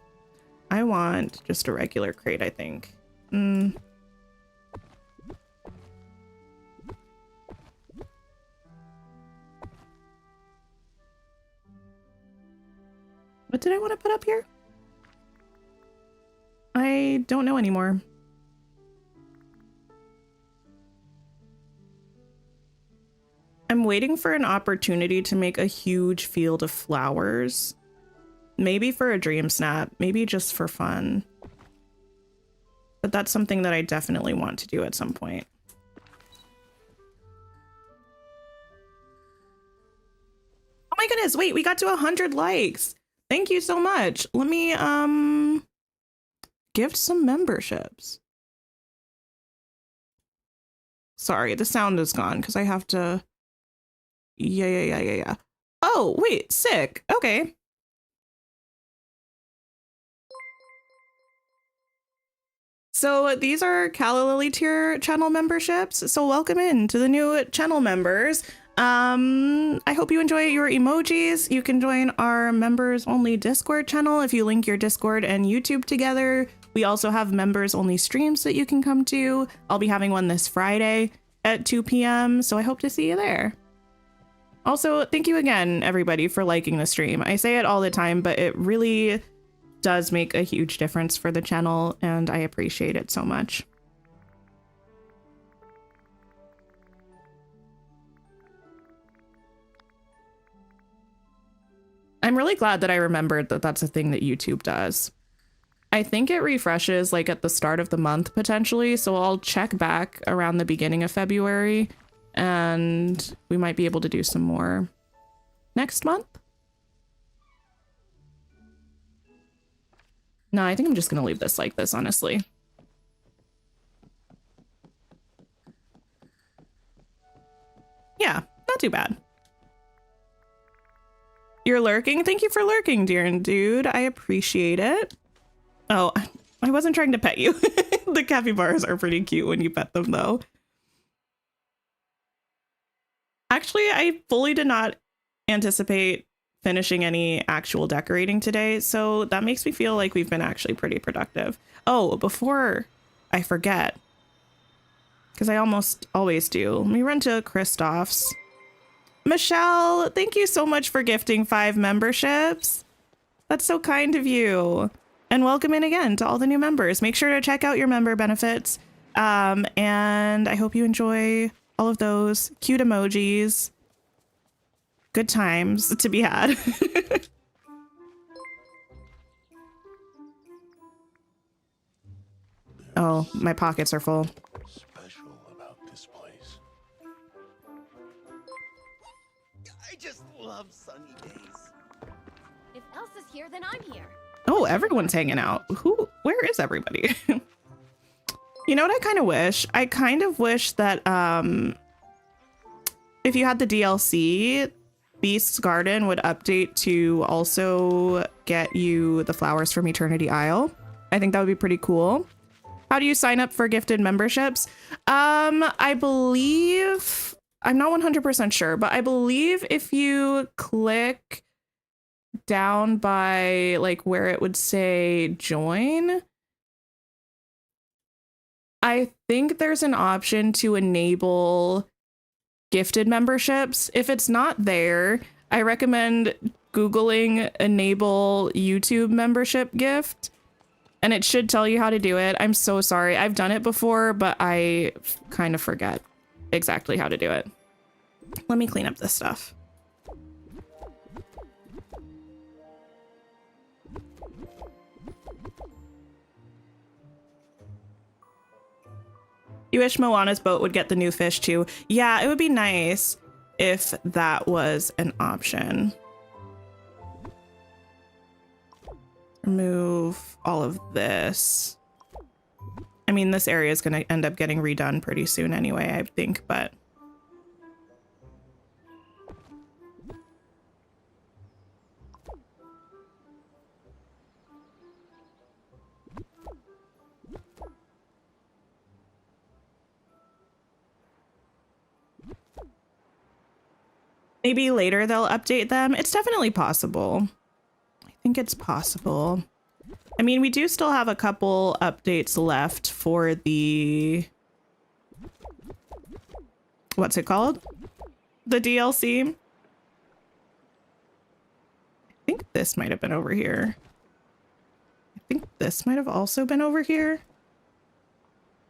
I want just a regular crate, I think. What did I want to put up here? I don't know anymore. I'm waiting for an opportunity to make a huge field of flowers Maybe for a dream snap, maybe just for fun. But that's something that I definitely want to do at some point. Oh my goodness, wait, we got to 100 likes. Thank you so much. Let me gift some memberships. Sorry, the sound is gone because I have to. Yeah. Oh, wait, sick. Okay. So these are Calla Lily tier channel memberships. So welcome in to the new channel members. I hope you enjoy your emojis. You can join our members only Discord channel if you link your Discord and YouTube together. We also have members only streams that you can come to. I'll be having one this Friday at 2 p.m. So I hope to see you there. Also, thank you again, everybody, for liking the stream. I say it all the time, but it really does make a huge difference for the channel, and I appreciate it so much. I'm really glad that I remembered that that's a thing that YouTube does. I think it refreshes like at the start of the month potentially, so I'll check back around the beginning of February and we might be able to do some more next month. No, I think I'm just gonna leave this like this, honestly. Yeah, not too bad. You're lurking? Thank you for lurking, dear dude. I appreciate it. Oh, I wasn't trying to pet you. The capybaras are pretty cute when you pet them, though. Actually, I fully did not anticipate finishing any actual decorating today, so that makes me feel like we've been actually pretty productive. Oh, before I forget, because I almost always do, let me run to Kristoff's. Michelle, thank you so much for gifting 5 memberships. That's so kind of you. And welcome in again to all the new members. Make sure to check out your member benefits. And I hope you enjoy all of those cute emojis. Good times to be had. Oh, my pockets are full. Special about this place. I just love sunny days. If Elsa's here, then I'm here. Oh, everyone's hanging out. Where is everybody? You know what I kind of wish? I kind of wish that if you had the DLC, Beast's Garden would update to also get you the flowers from Eternity Isle. I think that would be pretty cool. How do you sign up for gifted memberships? I believe, I'm not 100% sure, but I believe if you click down by like where it would say join, I think there's an option to enable gifted memberships. If it's not there, I recommend Googling enable YouTube membership gift, and it should tell you how to do it. I'm so sorry. I've done it before, but I kind of forget exactly how to do it. Let me clean up this stuff. You wish Moana's boat would get the new fish too. Yeah, it would be nice if that was an option. Remove all of this. I mean, this area is going to end up getting redone pretty soon anyway, I think, but... maybe later they'll update them. It's definitely possible. I think it's possible. I mean, we do still have a couple updates left for the... what's it called? The DLC. I think this might have been over here. I think this might have also been over here.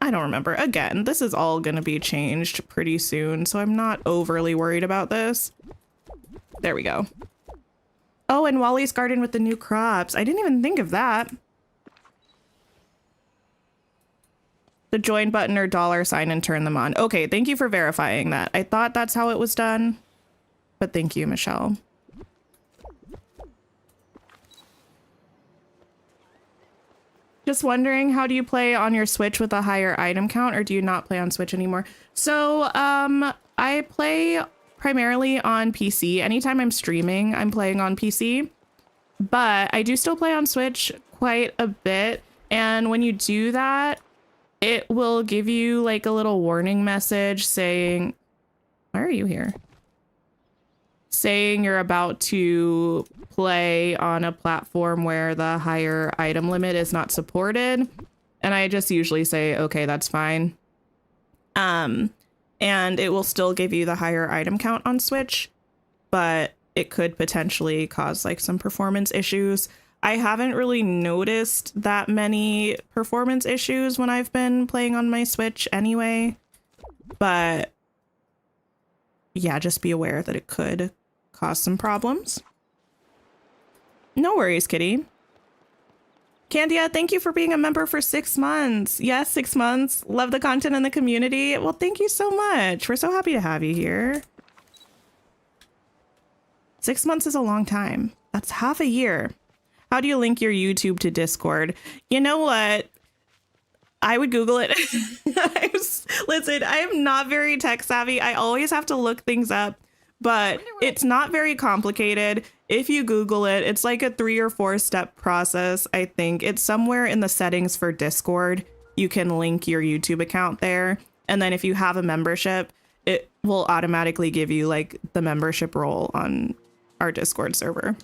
I don't remember. Again, this is all going to be changed pretty soon, so I'm not overly worried about this. There we go. Oh, Oh, and Wally's garden with the new crops. I didn't even think of that. The join button or $sign and turn them on. Okay, thank you for verifying that. I thought that's how it was done, but thank you, Michelle. Just wondering, how do you play on your Switch with a higher item count, or do you not play on Switch anymore? So, I play primarily on PC. Anytime I'm streaming, I'm playing on PC, but I do still play on Switch quite a bit. And when you do that, it will give you like a little warning message saying, why are you here? Saying you're about to play on a platform where the higher item limit is not supported. And I just usually say, okay, that's fine. And it will still give you the higher item count on Switch, but it could potentially cause like some performance issues. I haven't really noticed that many performance issues when I've been playing on my Switch anyway, but yeah, just be aware that it could cause some problems. No worries, kitty. Candia, thank you for being a member for 6 months. Yes, 6 months. Love the content and the community. Well, thank you so much. We're so happy to have you here. 6 months is a long time. That's half a year. How do you link your YouTube to Discord? You know what? I would Google it. Listen, I am not very tech savvy. I always have to look things up, but it's not very complicated. If you Google it, it's like a 3 or 4 step process. I think it's somewhere in the settings for Discord. You can link your YouTube account there. And then if you have a membership, it will automatically give you like the membership role on our Discord server.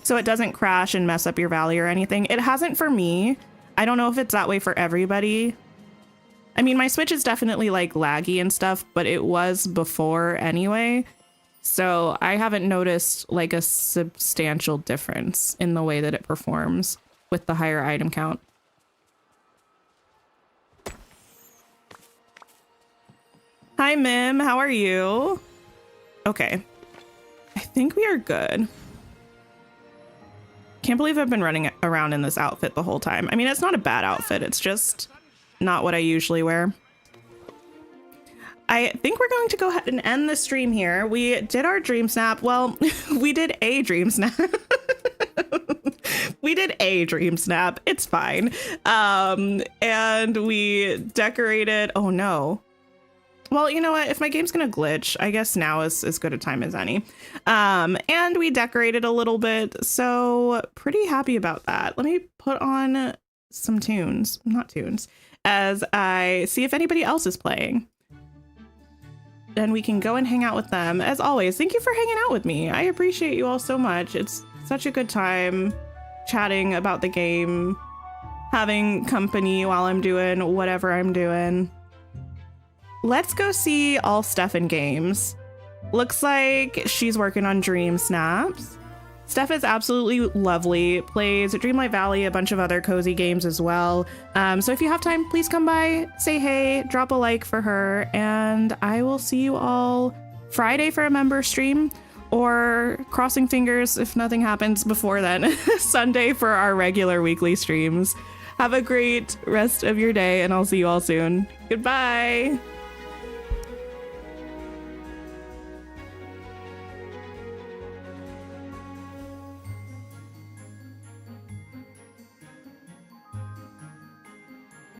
So it doesn't crash and mess up your Valley or anything. It hasn't for me. I don't know if it's that way for everybody. I mean, my Switch is definitely like laggy and stuff, but it was before anyway. So I haven't noticed like a substantial difference in the way that it performs with the higher item count. Hi, Mim. How are you? Okay. I think we are good. Can't believe I've been running around in this outfit the whole time. I mean, it's not a bad outfit. It's just not what I usually wear. I think we're going to go ahead and end the stream here. We did our dream snap. Well, we did a dream snap. We did a dream snap. It's fine. And we decorated. Oh, no. Well, you know what? If my game's going to glitch, I guess now is as good a time as any. And we decorated a little bit. So pretty happy about that. Let me put on some tunes. Not tunes. As I see if anybody else is playing. Then we can go and hang out with them. As always, thank you for hanging out with me. I appreciate you all so much. It's such a good time chatting about the game, having company while I'm doing whatever I'm doing. Let's go see all Steph in games. Looks like she's working on Dream Snaps. Steph is absolutely lovely, plays Dreamlight Valley, a bunch of other cozy games as well. So if you have time, please come by, say hey, drop a like for her, and I will see you all Friday for a member stream, or crossing fingers if nothing happens before then, Sunday for our regular weekly streams. Have a great rest of your day, and I'll see you all soon. Goodbye.